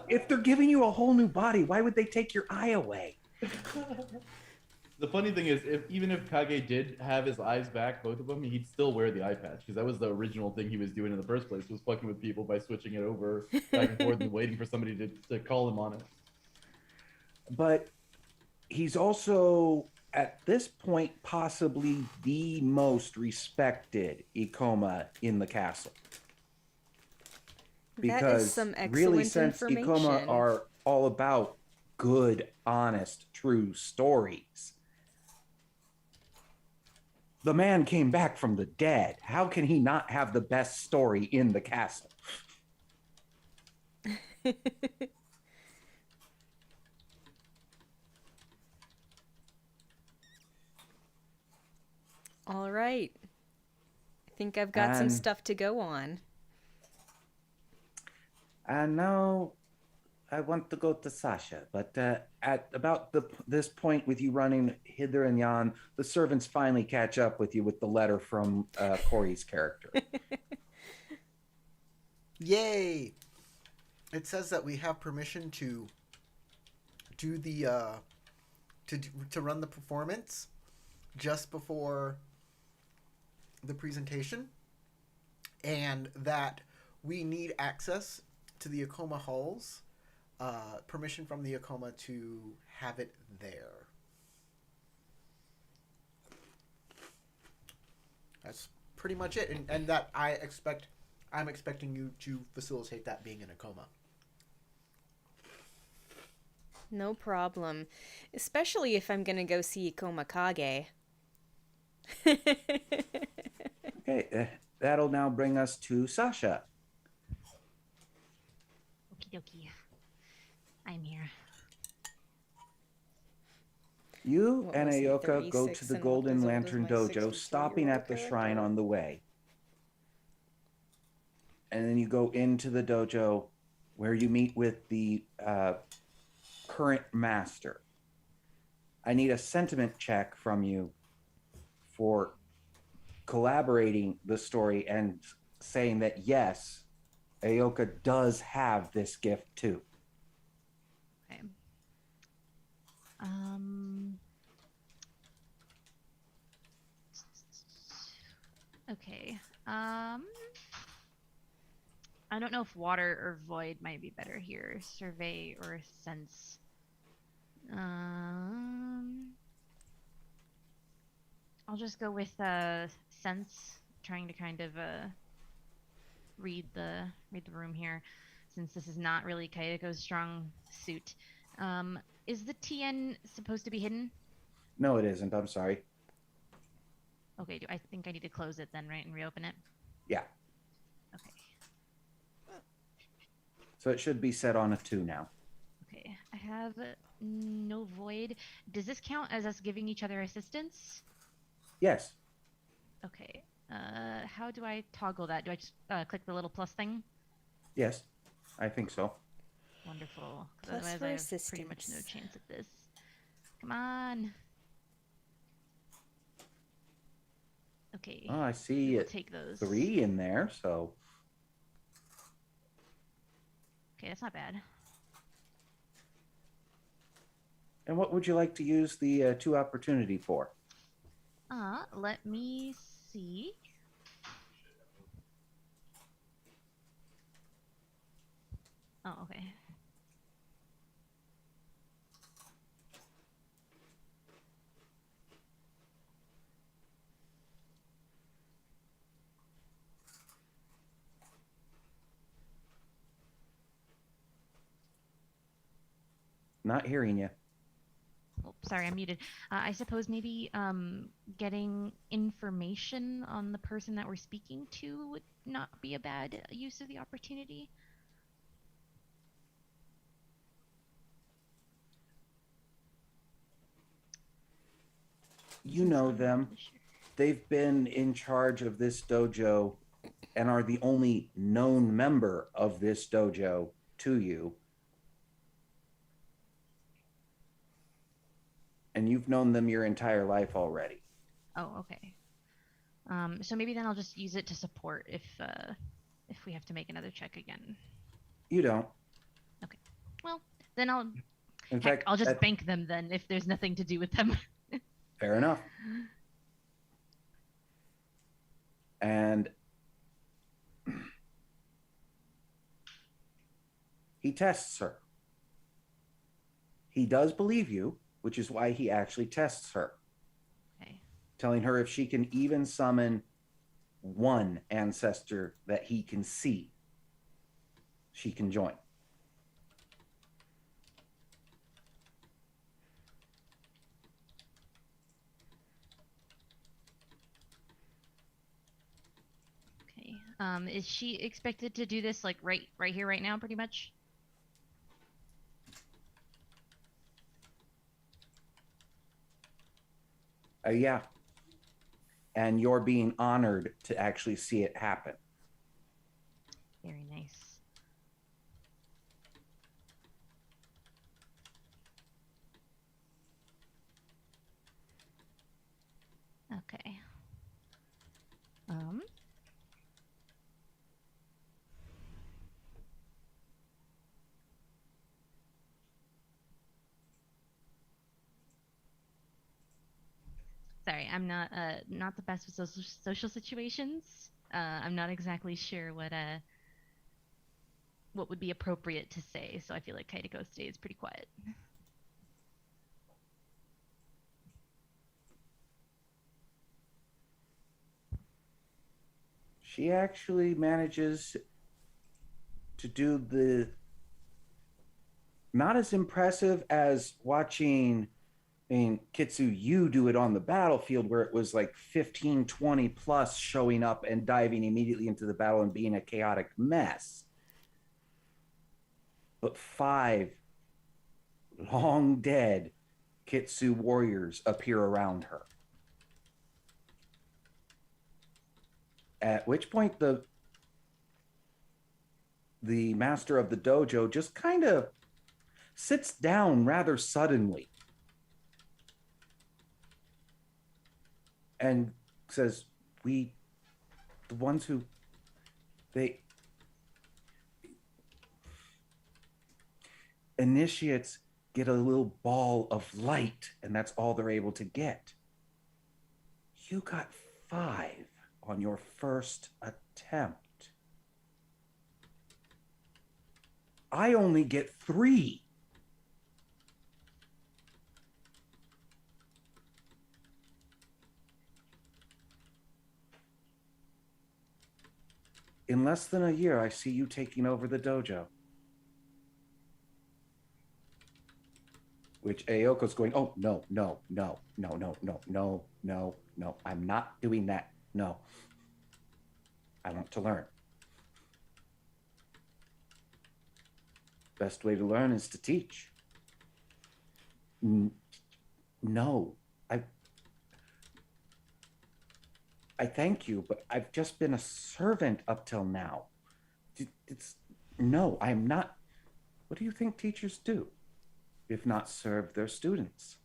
If they're giving you a whole new body, why would they take your eye away? The funny thing is, even if Kage did have his eyes back, both of them, he'd still wear the eye patch, because that was the original thing he was doing in the first place, was fucking with people by switching it over back and forth and waiting for somebody to call him on it. But he's also, at this point, possibly the most respected Ikoma in the castle. That Because is some excellent really, since information. Ikoma are all about good, honest, true stories, the man came back from the dead. How can he not have the best story in the castle? All right. I think I've got some And- stuff to go on. And now I want to go to Sasha, but at about this point with you running hither and yon, the servants finally catch up with you with the letter from Corey's character. Yay! It says that we have permission to do the to run the performance just before the presentation, and that we need access to the Ikoma halls, permission from the Ikoma to have it there. That's pretty much it, and that I'm expecting you to facilitate that being in a coma. No problem. Especially if I'm gonna go see Ikoma Kage. Okay, that'll now bring us to Sasha. Okie dokie. I'm here. You What and was he, Ayoka go 36, to the and what Golden was old as Lantern my Dojo, 63-year-old stopping at the shrine character? on the way. and then you go into the dojo where you meet with the current master. I need a sentiment check from you for collaborating the story and saying that yes, Aoka does have this gift too. Okay. Okay. I don't know if water or void might be better here. Survey or sense. I'll just go with sense, trying to kind of read the room here, since this is not really Kayako's strong suit. Is the TN supposed to be hidden? No, it isn't. I'm sorry. Okay, I think I need to close it then, right, and reopen it? Yeah. Okay. So it should be set on a 2 now. Okay, I have no void. Does this count as us giving each other assistance? Yes. Okay. How do I toggle that? Do I just click the little plus thing? Yes. I think so. Wonderful. 'Cause Plus otherwise for I have pretty much no assistance. chance at this. Come on. Okay. Oh, I see We'll it. take those. 3 in there, so Okay, that's not bad. and what would you like to use the 2 opportunity for? Let me see. Oh, okay. Not hearing you. Oh, sorry, I'm muted. I suppose maybe getting information on the person that we're speaking to would not be a bad use of the opportunity. You know them. Sure. They've been in charge of this dojo and are the only known member of this dojo to you. And you've known them your entire life already. Oh, okay. So maybe then I'll just use it to support if we have to make another check again. You don't. Okay. Well, then I'll In fact, I'll just bank them then if there's nothing to do with them. fair enough. And he tests her. He does believe you, which is why he actually tests her, Okay. telling her if she can even summon one ancestor that he can see, she can join. Okay. Is she expected to do this like right here, right now, pretty much? Yeah. And you're being honored to actually see it happen. Very nice. Okay. Sorry, I'm not the best with social situations. I'm not exactly sure what would be appropriate to say, so I feel like Kaitako stays pretty quiet. She actually manages to do the not as impressive as watching, I mean, Kitsu, you do it on the battlefield where it was like 15, 20 plus showing up and diving immediately into the battle and being a chaotic mess. But 5 long dead Kitsu warriors appear around her. At which point the the master of the dojo just kind of sits down rather suddenly and says, the ones who, initiates get a little ball of light, and that's all they're able to get. You got 5 on your first attempt. I only get 3. In less than a year, I see you taking over the dojo. Which Aoko's going, oh, no, I'm not doing that. No. I want to learn. Best way to learn is to teach. No. I thank you, but I've just been a servant up till now. No, I'm not. What do you think teachers do, if not serve their students?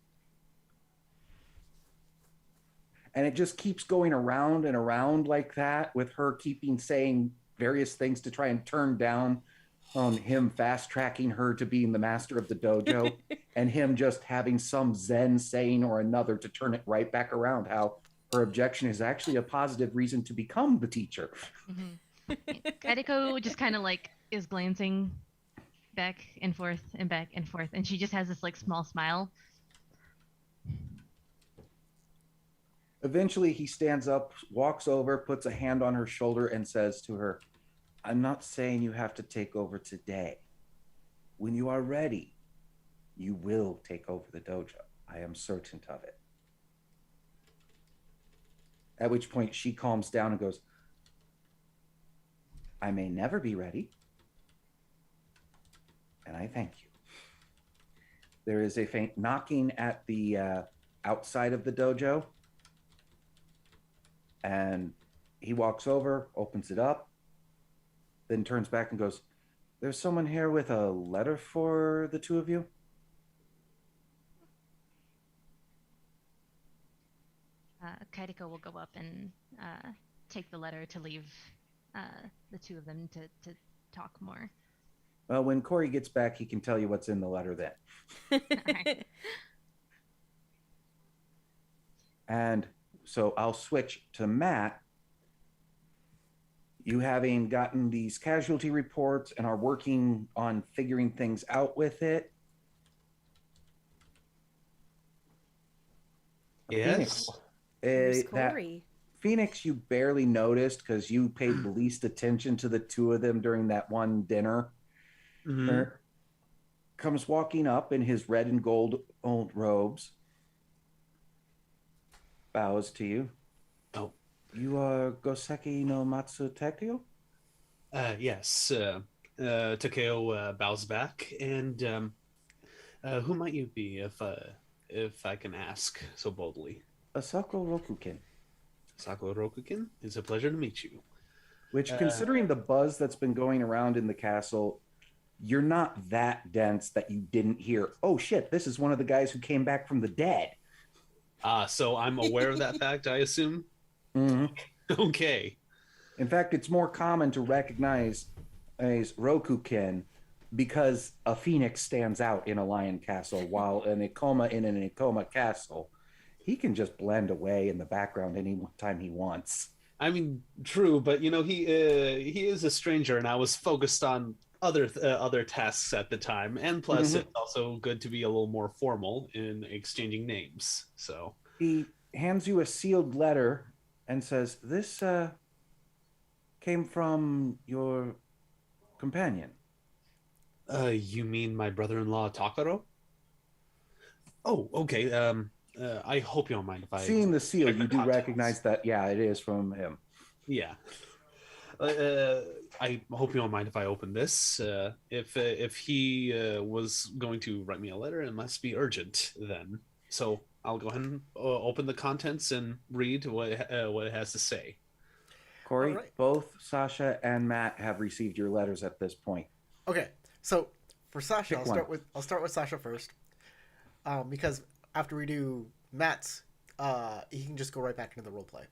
And it just keeps going around and around like that, with her keeping saying various things to try and turn down on him fast tracking her to being the master of the dojo, and him just having some Zen saying or another to turn it right back around, how her objection is actually a positive reason to become the teacher. Kaideko just kind of like is glancing back and forth, and she just has this like small smile. Eventually he stands up, walks over, puts a hand on her shoulder, and says to her, I'm not saying you have to take over today. When you are ready, you will take over the dojo. I am certain of it. At which point she calms down and goes, I may never be ready, and I thank you. There is a faint knocking at the outside of the dojo, and he walks over, opens it up, then turns back and goes, there's someone here with a letter for the two of you? Kaideko will go up and take the letter to leave the two of them to talk more. Well, when Corey gets back, he can tell you what's in the letter then. Right. And so I'll switch to Matt. You having gotten these casualty reports and are working on figuring things out with it. Yes. Where's That Corey? Phoenix you barely noticed because you paid the least attention to the two of them during that one dinner. Mhm. Comes walking up in his red and gold old robes. Bows to you. Oh. You are Goseki no Matsu Takeo? Yes. Takeo bows back, and who might you be, if I can ask so boldly? Asako Rokuken. Sako Rokukin, it's a pleasure to meet you. Which, considering the buzz that's been going around in the castle, you're not that dense that you didn't hear, oh shit, this is one of the guys who came back from the dead. So I'm aware of that fact, I assume? Mm-hmm. Okay. In fact, it's more common to recognize as Rokuken because a phoenix stands out in a lion castle, while an Ikoma in an Ikoma castle, he can just blend away in the background any time he wants. I mean, true, but you know, he is a stranger, and I was focused on other tasks at the time, and plus, it's also good to be a little more formal in exchanging names. So he hands you a sealed letter and says, "This came from your companion." You mean my brother-in-law Takaro? Oh, okay. I hope you don't mind if I... Seeing the seal, check you do contents. recognize that, yeah, it is from him. Yeah. I hope you don't mind if I open this. If he was going to write me a letter, it must be urgent then. So I'll go ahead and open the contents and read what it has to say. Corey, All right. both Sasha and Matt have received your letters at this point. Okay, so for Sasha, Pick I'll start with Sasha first, because after we do Matt's, he can just go right back into the role play.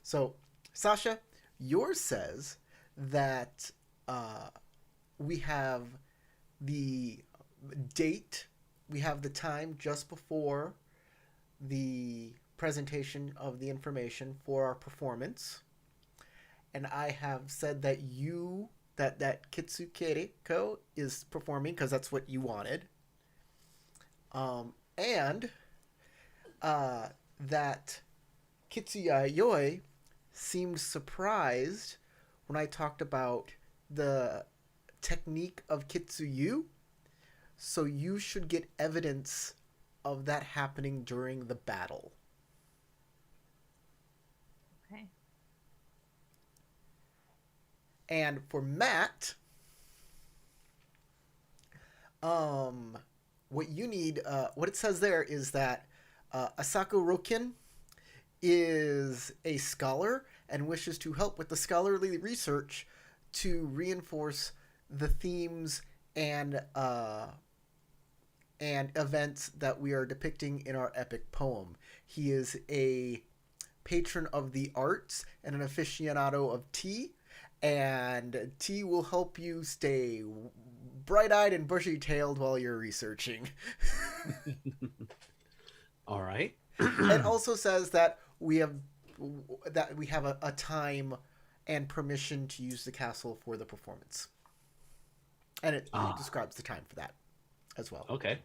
So, Sasha, yours says that we have the date, we have the time just before the presentation of the information for our performance, and I have said that that Kitsukereko is performing because that's what you wanted, and that Kitsuya Yoi seemed surprised when I talked about the technique of Kitsuyu, so you should get evidence of that happening during the battle. Okay. And for Matt, what you need, what it says there is that Asako Rokin is a scholar and wishes to help with the scholarly research to reinforce the themes and events that we are depicting in our epic poem. He is a patron of the arts and an aficionado of tea, and tea will help you stay bright-eyed and bushy-tailed while you're researching. All right. It also says that we have a time and permission to use the castle for the performance, and it describes the time for that as well. Okay.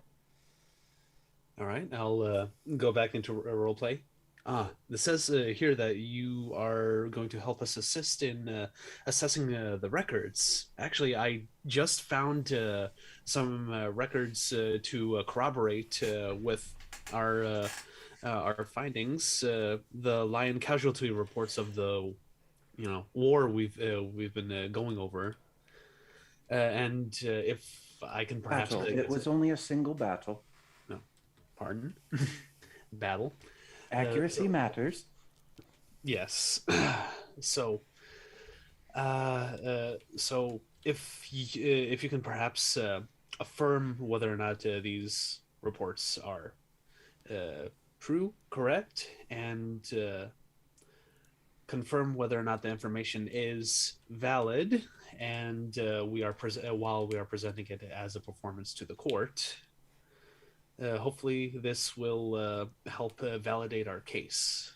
All right. I'll go back into roleplay. This says here that you are going to help us assist in assessing the records. Actually, I just found some records to corroborate with our findings. The Lion Casualty Reports of the war we've been going over, and if I can perhaps Battle. It was only a single battle. no, pardon, battle. Accuracy matters. Yes. So, so if you can perhaps affirm whether or not these reports are true, correct, and confirm whether or not the information is valid, and while we are presenting it as a performance to the court. Hopefully this will help validate our case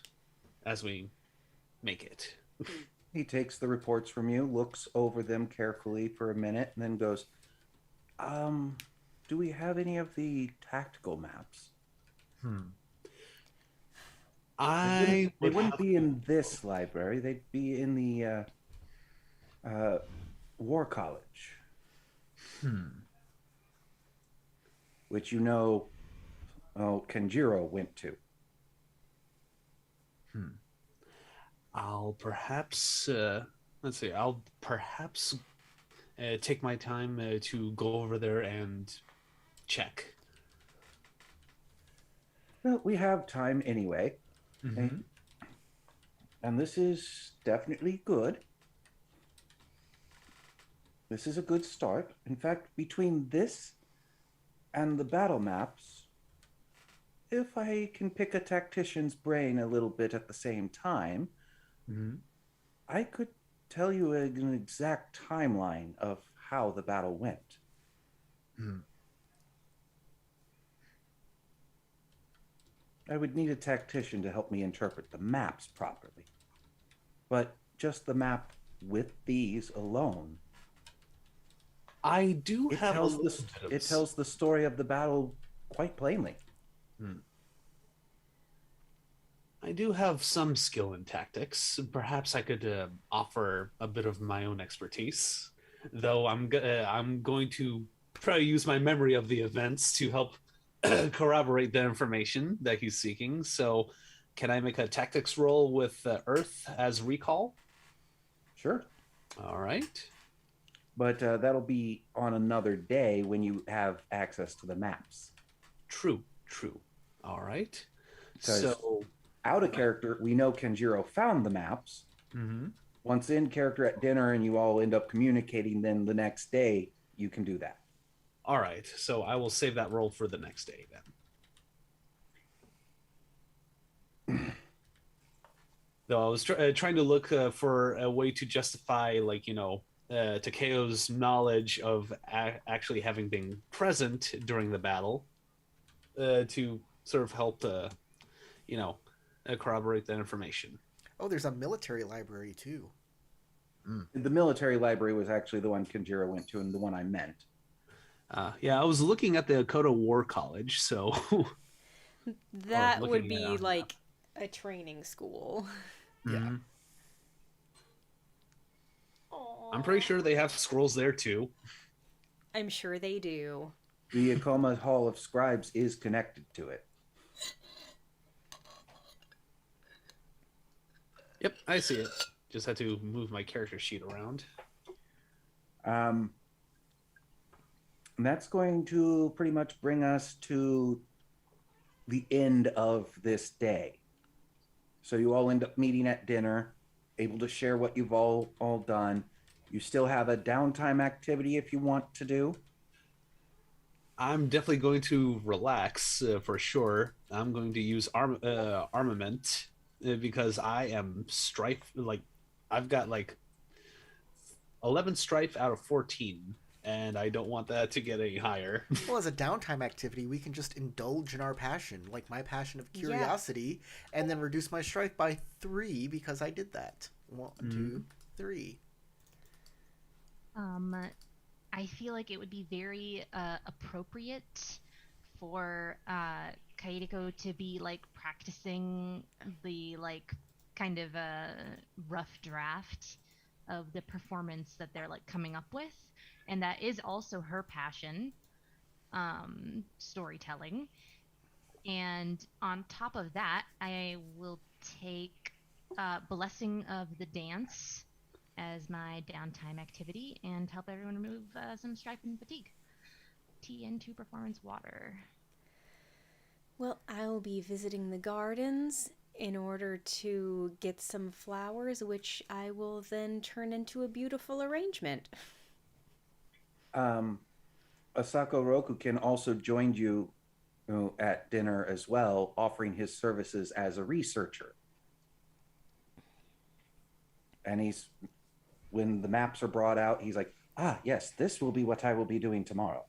as we make it. He takes the reports from you, looks over them carefully for a minute, and then goes, do we have any of the tactical maps? They wouldn't be in this library. They'd be in the War College. Which Kenjiro went to. I'll perhaps I'll perhaps take my time to go over there and check. Well, we have time anyway. Mm-hmm. And this is definitely good. This is a good start. In fact, between this and the battle maps, if I can pick a tactician's brain a little bit at the same time, I could tell you an exact timeline of how the battle went. I would need a tactician to help me interpret the maps properly. But just the map with these alone, I do it have tells the story of the battle quite plainly. I do have some skill in tactics. Perhaps I could offer a bit of my own expertise, though I'm going to try to use my memory of the events to help corroborate the information that he's seeking. So can I make a tactics roll with Earth as recall? Sure. All right. But that'll be on another day when you have access to the maps. True. All right. 'Cause So out of character, we know Kenjiro found the maps. once in character at dinner and you all end up communicating, then the next day you can do that. All right, so I will save that roll for the next day then. Though I was trying to look for a way to justify, like, Takeo's knowledge of actually having been present during the battle to sort of help, corroborate that information. Oh, there's a military library too. The military library was actually the one Kanjira went to and the one I meant. Yeah, I was looking at the Dakota War College, so... That looking would be at it. like a training school. Yeah. I'm pretty sure they have scrolls there too. I'm sure they do. The Ikoma Hall of Scribes is connected to it. Yep, I see it. Just had to move my character sheet around. And that's going to pretty much bring us to the end of this day. So you all end up meeting at dinner, able to share what you've all done. You still have a downtime activity if you want to do. I'm definitely going to relax for sure. I'm going to use armament because I am strife. Like, I've got like 11 strife out of 14, and I don't want that to get any higher. Well, as a downtime activity, we can just indulge in our passion, like my passion of curiosity, and then reduce my strife by 3 because I did that. 1, 2, 3. I feel like it would be very appropriate for Kaedeko to be like practicing the like kind of a rough draft of the performance that they're like coming up with, and that is also her passion, storytelling. And on top of that, I will take Blessing of the Dance as my downtime activity and help everyone remove some strife and fatigue. TN2 performance water. Well, I'll be visiting the gardens in order to get some flowers, which I will then turn into a beautiful arrangement. Asako Roku can also join you at dinner as well, offering his services as a researcher. And when the maps are brought out, he's like, yes, this will be what I will be doing tomorrow.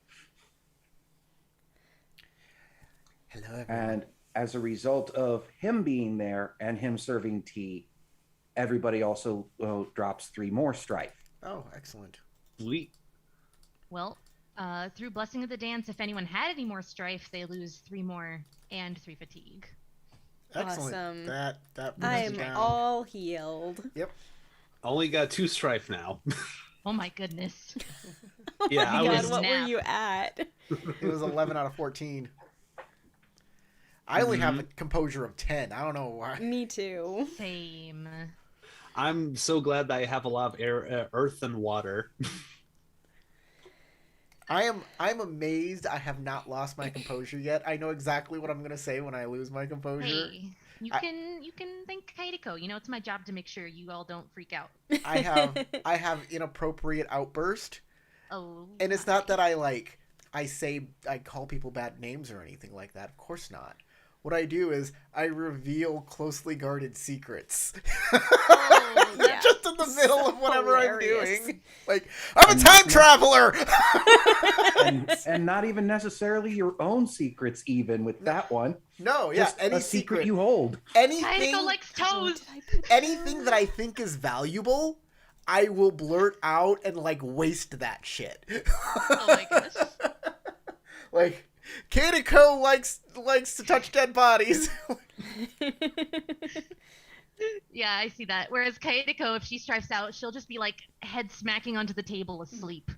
Hello, everyone. And as a result of him being there and him serving tea, everybody also drops 3 more strife. Oh, excellent. Sweet. Well, through Blessing of the Dance, if anyone had any more strife, they lose 3 more and 3 fatigue. Excellent. Awesome. That I'm down. all healed. Yep. Only got 2 strife now. Oh my goodness. Yeah, I God, was. what Snap. were you at? It was 11 out of 14. I only have a composure of 10. I don't know why. Me too. Same. I'm so glad that I have a lot of air, earth, and water. I'm amazed I have not lost my composure yet. I know exactly what I'm going to say when I lose my composure. Hey, you can thank Kaedeko. You know, it's my job to make sure you all don't freak out. I have inappropriate outburst. Oh. And it's not that I call people bad names or anything like that. Of course not. What I do is I reveal closely guarded secrets. Oh, yeah. Just in the middle So of whatever hilarious. I'm doing. Like, I'm a time traveler! and not even necessarily your own secrets, even with that one. No, yeah, Just any a secret secret. you hold. Anything, Kaedeko likes toes. anything that I think is valuable, I will blurt out and, like, waste that shit. Oh my goodness. Like, Kaedeko likes to touch dead bodies. Yeah, I see that. Whereas Kaedeko, if she strifes out, she'll just be like head smacking onto the table asleep.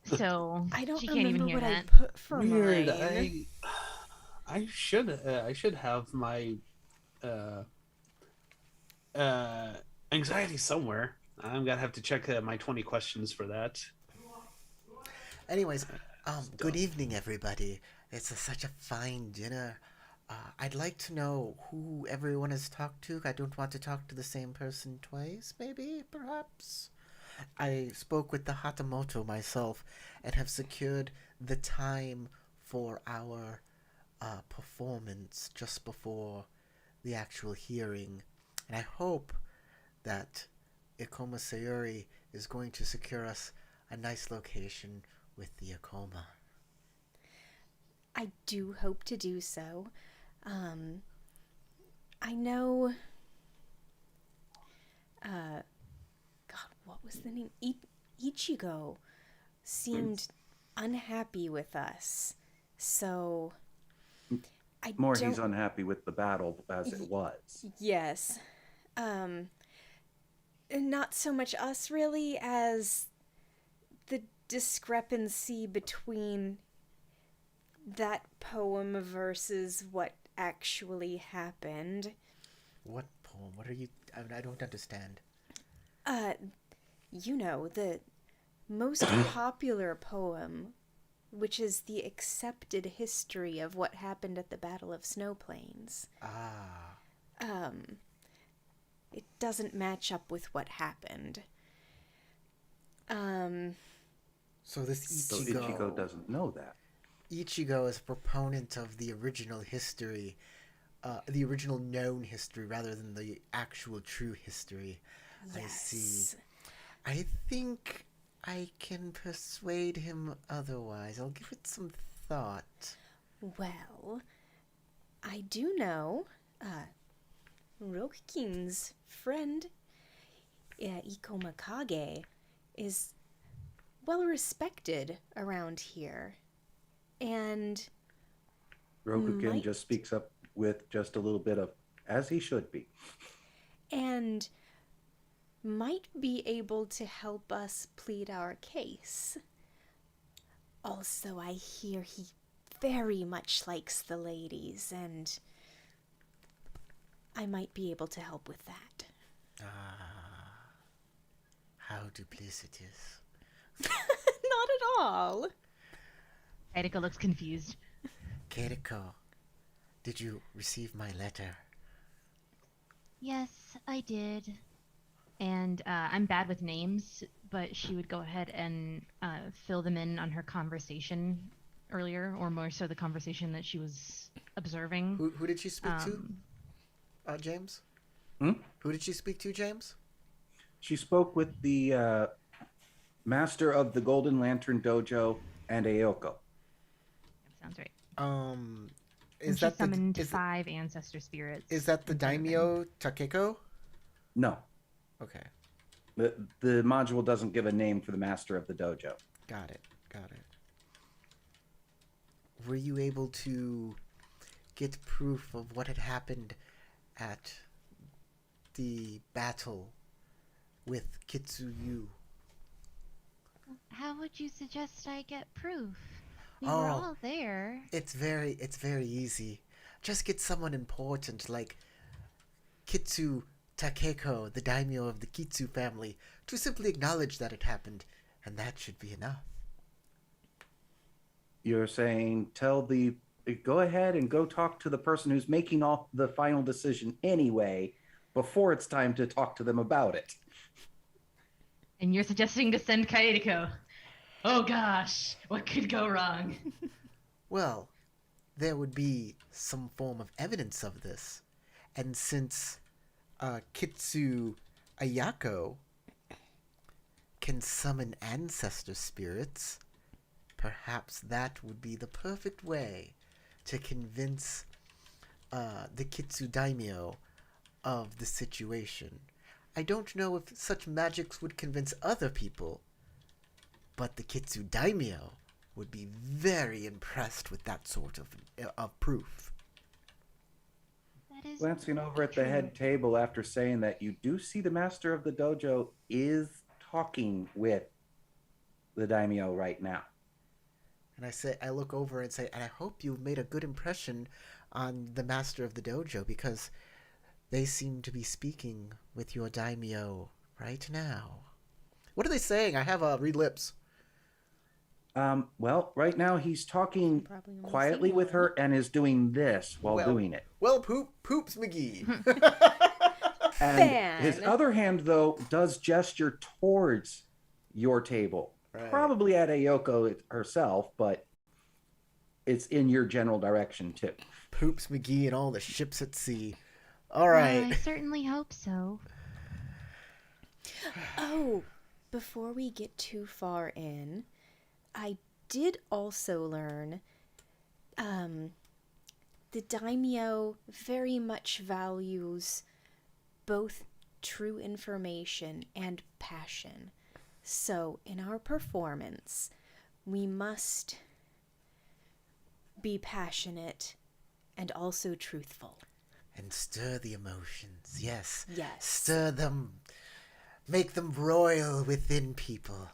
So I don't she can't even remember hear what that. I put for Weird. mine. I should have my anxiety somewhere. I'm gonna have to check my 20 questions for that. Anyways, good evening, everybody. It's such a fine dinner. I'd like to know who everyone has talked to. I don't want to talk to the same person twice, maybe, perhaps. I spoke with the Hatamoto myself and have secured the time for our performance just before the actual hearing. And I hope that Ikoma Sayuri is going to secure us a nice location with the Ikoma. I do hope to do so. I know. God, what was the name? Ichigo seemed unhappy with us, so He's unhappy with the battle as it was. Yes. Not so much us, really, as the discrepancy between that poem versus what actually happened. What poem? What are you... I don't understand. The most popular poem, which is the accepted history of what happened at the Battle of Snow Plains. It doesn't match up with what happened. So this So Ichigo... Ichigo doesn't know that. Ichigo is a proponent of the original history, the original known history, rather than the actual true history. Yes. I see. I think I can persuade him otherwise. I'll give it some thought. Well, I do know Rokukin's friend, Ikoma Kage, is well respected around here. And Rokukin just speaks up with just a little bit of, as he should be. And might be able to help us plead our case. Also, I hear he very much likes the ladies, and I might be able to help with that. How duplicitous. Not at all. Erika looks confused. Keiko, did you receive my letter? Yes, I did. And I'm bad with names, but she would go ahead and fill them in on her conversation earlier, or more so the conversation that she was observing. Who did she speak to? James? Hmm? Who did she speak to, James? She spoke with the master of the Golden Lantern Dojo and Aoko. Sounds right. Is And that she summoned the 5 ancestor spirits. is that the in front of him. daimyo Takeo? No, Okay, the module doesn't give a name for the master of the dojo. got it. Were you able to get proof of what had happened at the battle with Kitsuyu? How would you suggest I get proof? We Oh. were all there. It's very easy. Just get someone important like Kitsu Takeko, the daimyo of the Kitsu family, to simply acknowledge that it happened, and that should be enough. You're saying go ahead and go talk to the person who's making all the final decision anyway, before it's time to talk to them about it. And you're suggesting to send Kaedeko. Oh gosh, what could go wrong? Well, there would be some form of evidence of this, and since Kitsu Ayako can summon ancestor spirits, perhaps that would be the perfect way to convince the Kitsu daimyo of the situation. I don't know if such magics would convince other people, but the Kitsu daimyo would be very impressed with that sort of proof. That is Glancing over at the true. head table after saying that, you do see the master of the dojo is talking with the daimyo right now. And I look over and say, and I hope you've made a good impression on the master of the dojo, because they seem to be speaking with your daimyo right now. What are they saying? I have read lips. Well, right now he's talking Probably only quietly seen with one. her and is doing this while Well- doing it. Well, Poops McGee. And his Fan. other hand, though, does gesture towards your table. Right. Probably at Ayoko herself, but it's in your general direction, too. Poops McGee and all the ships at sea. All Well, right. I certainly hope so. Oh, before we get too far in, I did also learn the daimyo very much values both true information and passion. So, in our performance, we must be passionate and also truthful. And stir the emotions. Yes. Yes. Stir them. Make them roil within people.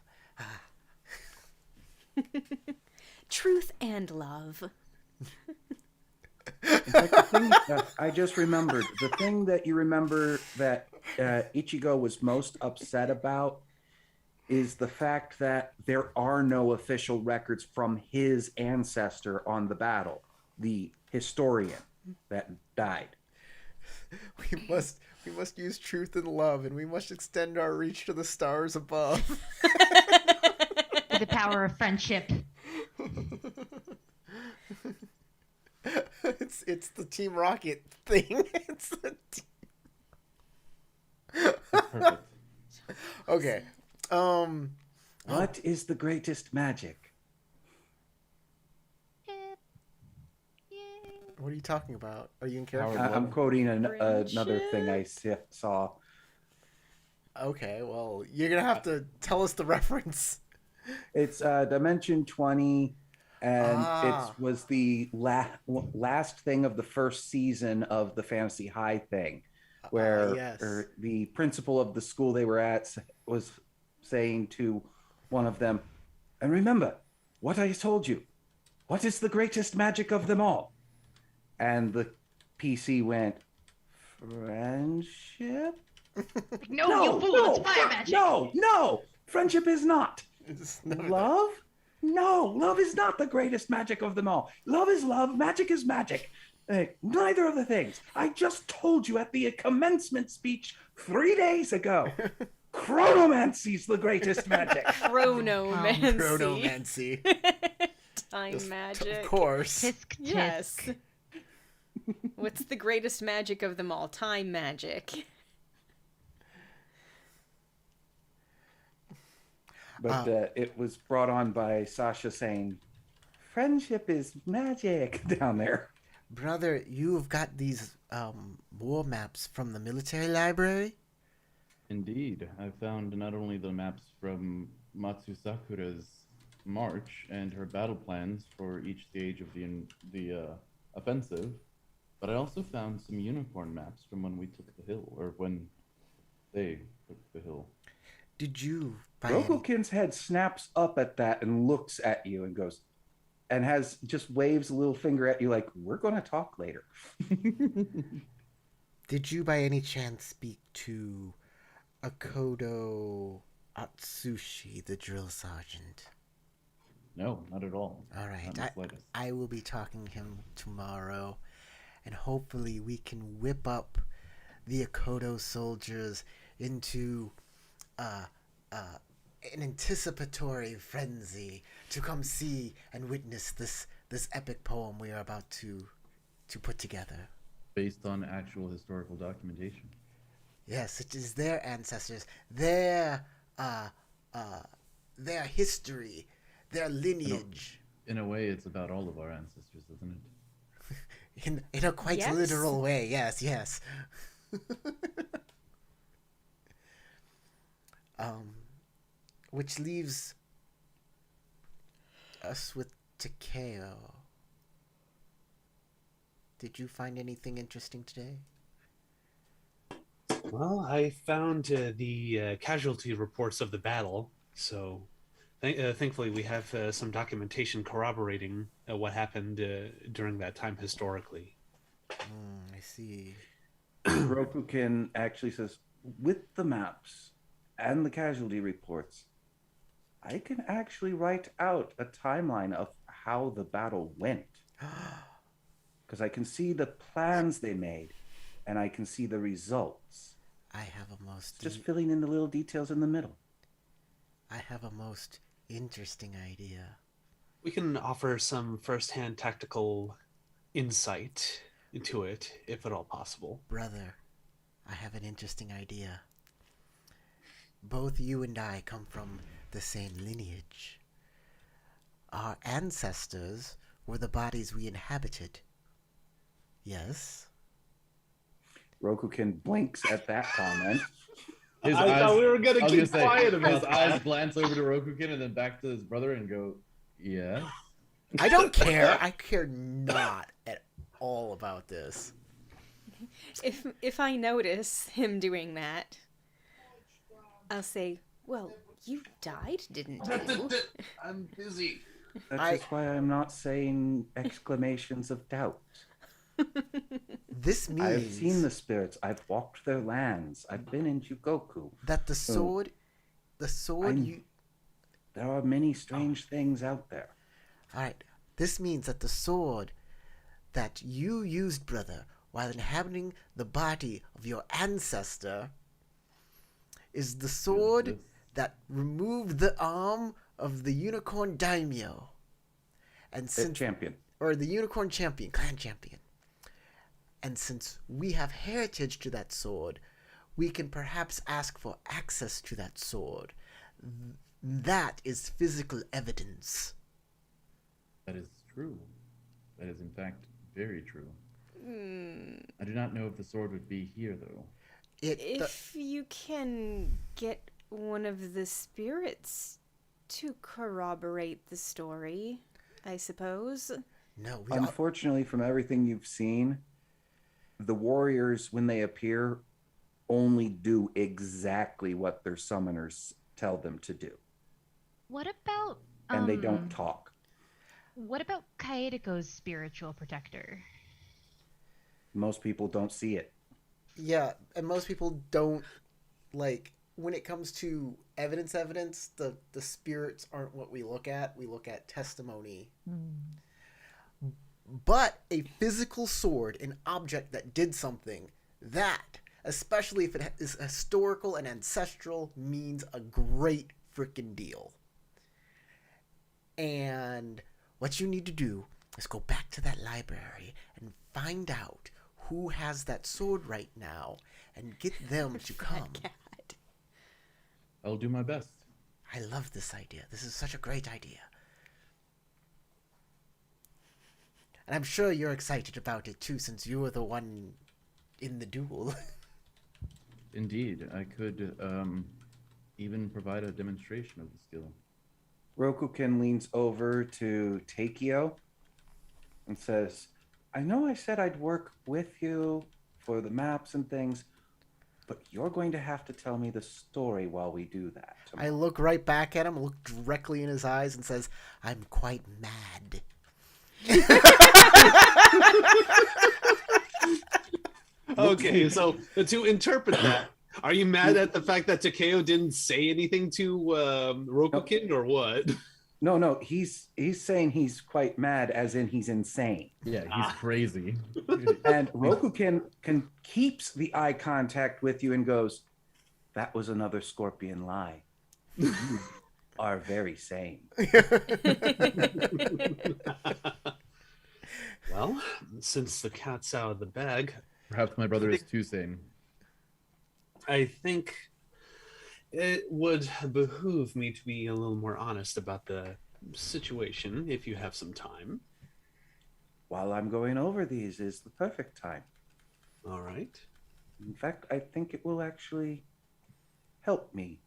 Truth and love. In fact, the thing I just remembered, the thing that you remember that Ichigo was most upset about is the fact that there are no official records from his ancestor on the battle, the historian that died. We must use truth and love, and we must extend our reach to the stars above. The power of friendship. It's the Team Rocket thing. It's the Perfect. Okay. What is the greatest magic? What are you talking about? Are you in Power character? of I'm quoting another Friendship. thing I saw. Okay, well, you're gonna have to tell us the reference. It's Dimension 20, and Ah. it was the last thing of the first season of the Fantasy High thing, where yes. the principal of the school they were at was saying to one of them, and remember what I told you. What is the greatest magic of them all? And the PC went, friendship? No, you fool! It's fire magic. No! Friendship is not. It's none of that. Love? No, love is not the greatest magic of them all. Love is love, magic is magic. Neither of the things. I just told you at the commencement speech 3 days ago. Chronomancy's the greatest magic. Chronomancy. Chronomancy. Time magic. Of course. Tisk tisk. Yes. What's the greatest magic of them all? Time magic. But it was brought on by Sasha saying, friendship is magic down there. Brother, you've got these war maps from the military library? Indeed, I found not only the maps from Matsu Sakura's march and her battle plans for each stage of the offensive, but I also found some unicorn maps from when we took the hill, or when they took the hill. Did you by any... Rokukin's head snaps up at that and looks at you and goes, and just waves a little finger at you like, we're going to talk later. Did you by any chance speak to Akodo Atsushi, the drill sergeant? No, not at all. All right, Not in the slightest. I will be talking to him tomorrow, and hopefully we can whip up the Akodo soldiers into an anticipatory frenzy to come see and witness this epic poem we are about to put together. Based on actual historical documentation. Yes, it is their ancestors, their history, their lineage. In a way, it's about all of our ancestors, isn't it? In a quite Yes. literal way, yes. Which leaves us with Takeo. Did you find anything interesting today? Well, I found the casualty reports of the battle, so thankfully we have some documentation corroborating what happened during that time historically. I see. Rokukin actually says, with the maps and the casualty reports, I can actually write out a timeline of how the battle went. Because I can see the plans they made, and I can see the results. I have a It's just filling in the little details in the middle. I have a most interesting idea. We can offer some first-hand tactical insight into it, if at all possible. Brother, I have an interesting idea. Both you and I come from the same lineage. Our ancestors were the bodies we inhabited. Yes? Rokukin blinks at that comment. His I thought we were going to I was keep gonna say, quiet his about eyes that. glance over to Rokukin and then back to his brother and go, yeah. I don't care. I care not at all about this. If I notice him doing that, I'll say, "Well, you died, didn't you?" I'm busy. That's just why I'm not saying exclamations of doubt. This means I've seen the spirits. I've walked their lands. I've been in Jugoku. that the sword, There are many strange things out there. Alright, this means that the sword that you used, brother, while inhabiting the body of your ancestor is the sword that removed the arm of the unicorn daimyo. And since Champion. or the unicorn champion, clan champion. And since we have heritage to that sword, we can perhaps ask for access to that sword. That is physical evidence. That is true. That is, in fact, very true. I do not know if the sword would be here, though. If you can get one of the spirits to corroborate the story, I suppose. No, Unfortunately, from everything you've seen, the warriors, when they appear, only do exactly what their summoners tell them to do. What about And they don't talk. What about Kaedeko's spiritual protector? Most people don't see it. Yeah, and most people don't, like, when it comes to evidence, the spirits aren't what we look at. We look at testimony. But a physical sword, an object that did something, that, especially if it is historical and ancestral, means a great freaking deal. And what you need to do is go back to that library and find out who has that sword right now and get them to come. I'll do my best. I love this idea. This is such a great idea. And I'm sure you're excited about it too, since you were the one in the duel. Indeed, I could even provide a demonstration of the skill. Rokukin leans over to Takeo and says, I know I said I'd work with you for the maps and things, but you're going to have to tell me the story while we do that. I look right back at him, look directly in his eyes, and says, I'm quite mad. Okay, so to interpret that, are you mad at the fact that Takeo didn't say anything to Rokukin, or what? No, he's saying he's quite mad, as in he's insane. Yeah, he's crazy. And Rokukin keeps the eye contact with you and goes, that was another scorpion lie. You are very sane. Well, since the cat's out of the bag, Perhaps my brother is too sane. I think it would behoove me to be a little more honest about the situation if you have some time. While I'm going over these is the perfect time. All right. In fact, I think it will actually help me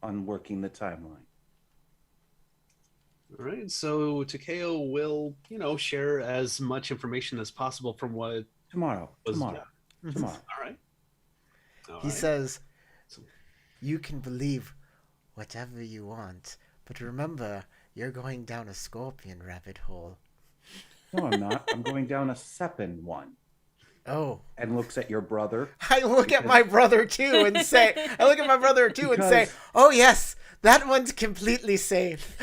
on working the timeline. All right. So Takeo will, share as much information as possible from what Tomorrow. was Tomorrow. done. Tomorrow. All right. All He right. says, you can believe whatever you want, but remember, you're going down a scorpion rabbit hole. No, I'm not. I'm going down a Sepin one. Oh. And looks at your brother. I look at my brother too and say, Because- oh yes, That one's completely safe.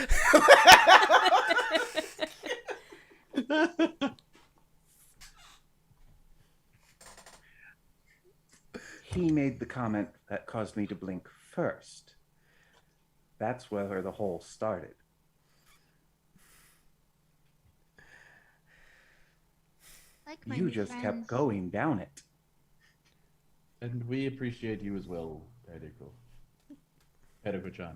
He made the comment that caused me to blink first. That's where the hole started. Like my You new just friends. kept going down it. And we appreciate you as well, Kaideko. Kaideko-chan.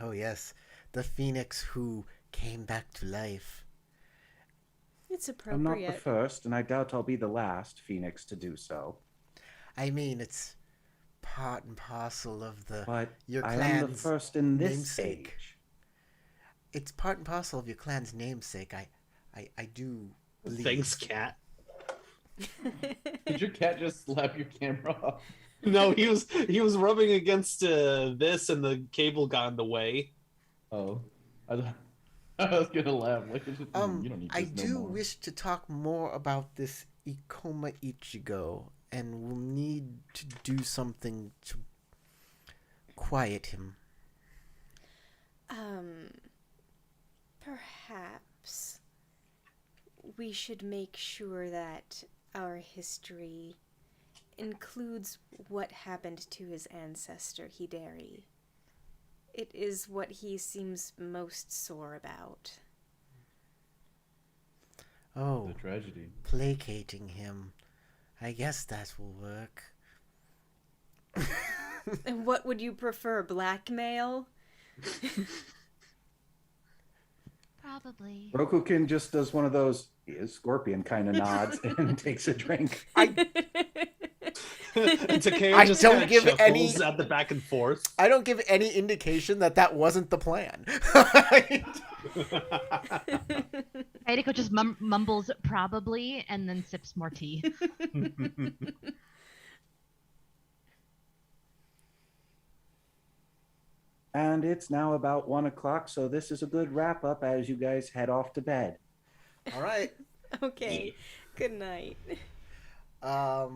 Oh yes, the phoenix who came back to life. It's I'm not the appropriate. first, and I doubt I'll be the last phoenix to do so. I mean, it's part and parcel of But your I am the clan's first in this namesake. age. It's part and parcel of your clan's namesake. I do believe. Thanks, cat. Did your cat just slap your camera off? No, he was rubbing against this, and the cable got in the way. Oh. I was gonna laugh. Like, it's just, you don't need I this do no more. wish to talk more about this Ikoma Ichigo, and we'll need to do something to quiet him. Perhaps we should make sure that our history includes what happened to his ancestor, Hideri. It is what he seems most sore about. Oh, The tragedy. placating him. I guess that will work. And what would you prefer, blackmail? Probably. Rokukin just does one of those scorpion kind of nods and takes a drink. And Takeo I just don't kinda give any- chuckles at the back and forth. I don't give any indication that that wasn't the plan. Kaideko just mumbles probably and then sips more tea. And it's now about 1 o'clock, so this is a good wrap up as you guys head off to bed. All right. Okay. Good night. I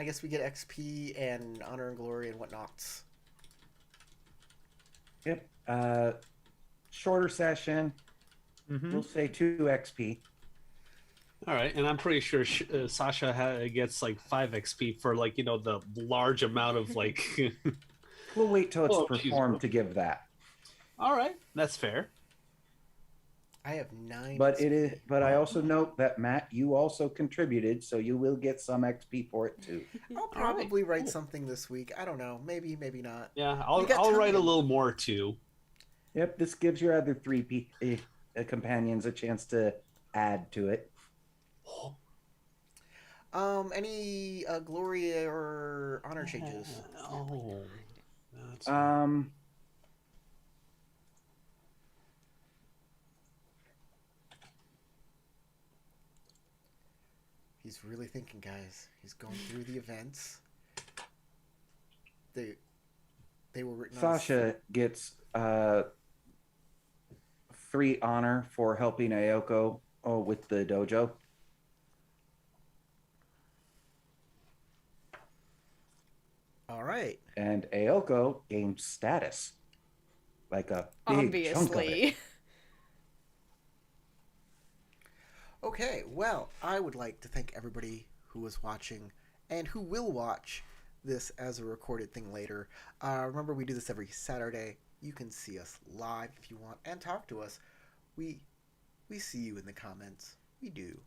guess we get XP and honor and glory and whatnots. Yep. Shorter session. We'll say 2 XP. All right, and I'm pretty sure Sasha gets like 5 XP for like the large amount of like. We'll wait till it's Oh, she's performed broken. to give that. All right, that's fair. I have 9. But it is. But I also note that Matt, you also contributed, so you will get some XP for it too. I'll probably write cool. something this week. I don't know. Maybe not. Yeah, We got I'll write a time. little more too. Yep. This gives your other 3 companions a chance to add to it. Any glory or honor changes? Oh, that's He's really thinking, guys. He's going through the events. They were written on his- Sasha gets 3 honor for helping Ayoko with the dojo. All right. And Ayoko gains status. Like a big chunk of it. Obviously. Okay, well, I would like to thank everybody who was watching and who will watch this as a recorded thing later. Remember, we do this every Saturday. You can see us live if you want and talk to us. We see you in the comments. We do.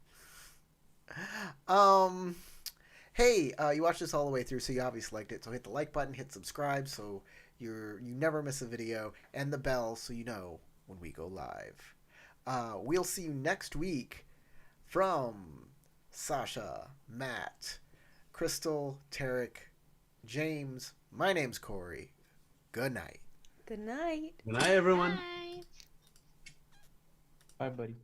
Hey, you watched this all the way through, so you obviously liked it. So hit the like button, hit subscribe, so you never miss a video, and the bell so you know when we go live. We'll see you next week. From Sasha, Matt, Crystal, Tarek, James, my name's Corey. Good night. Good night. Good night, everyone. Bye. Bye, buddy.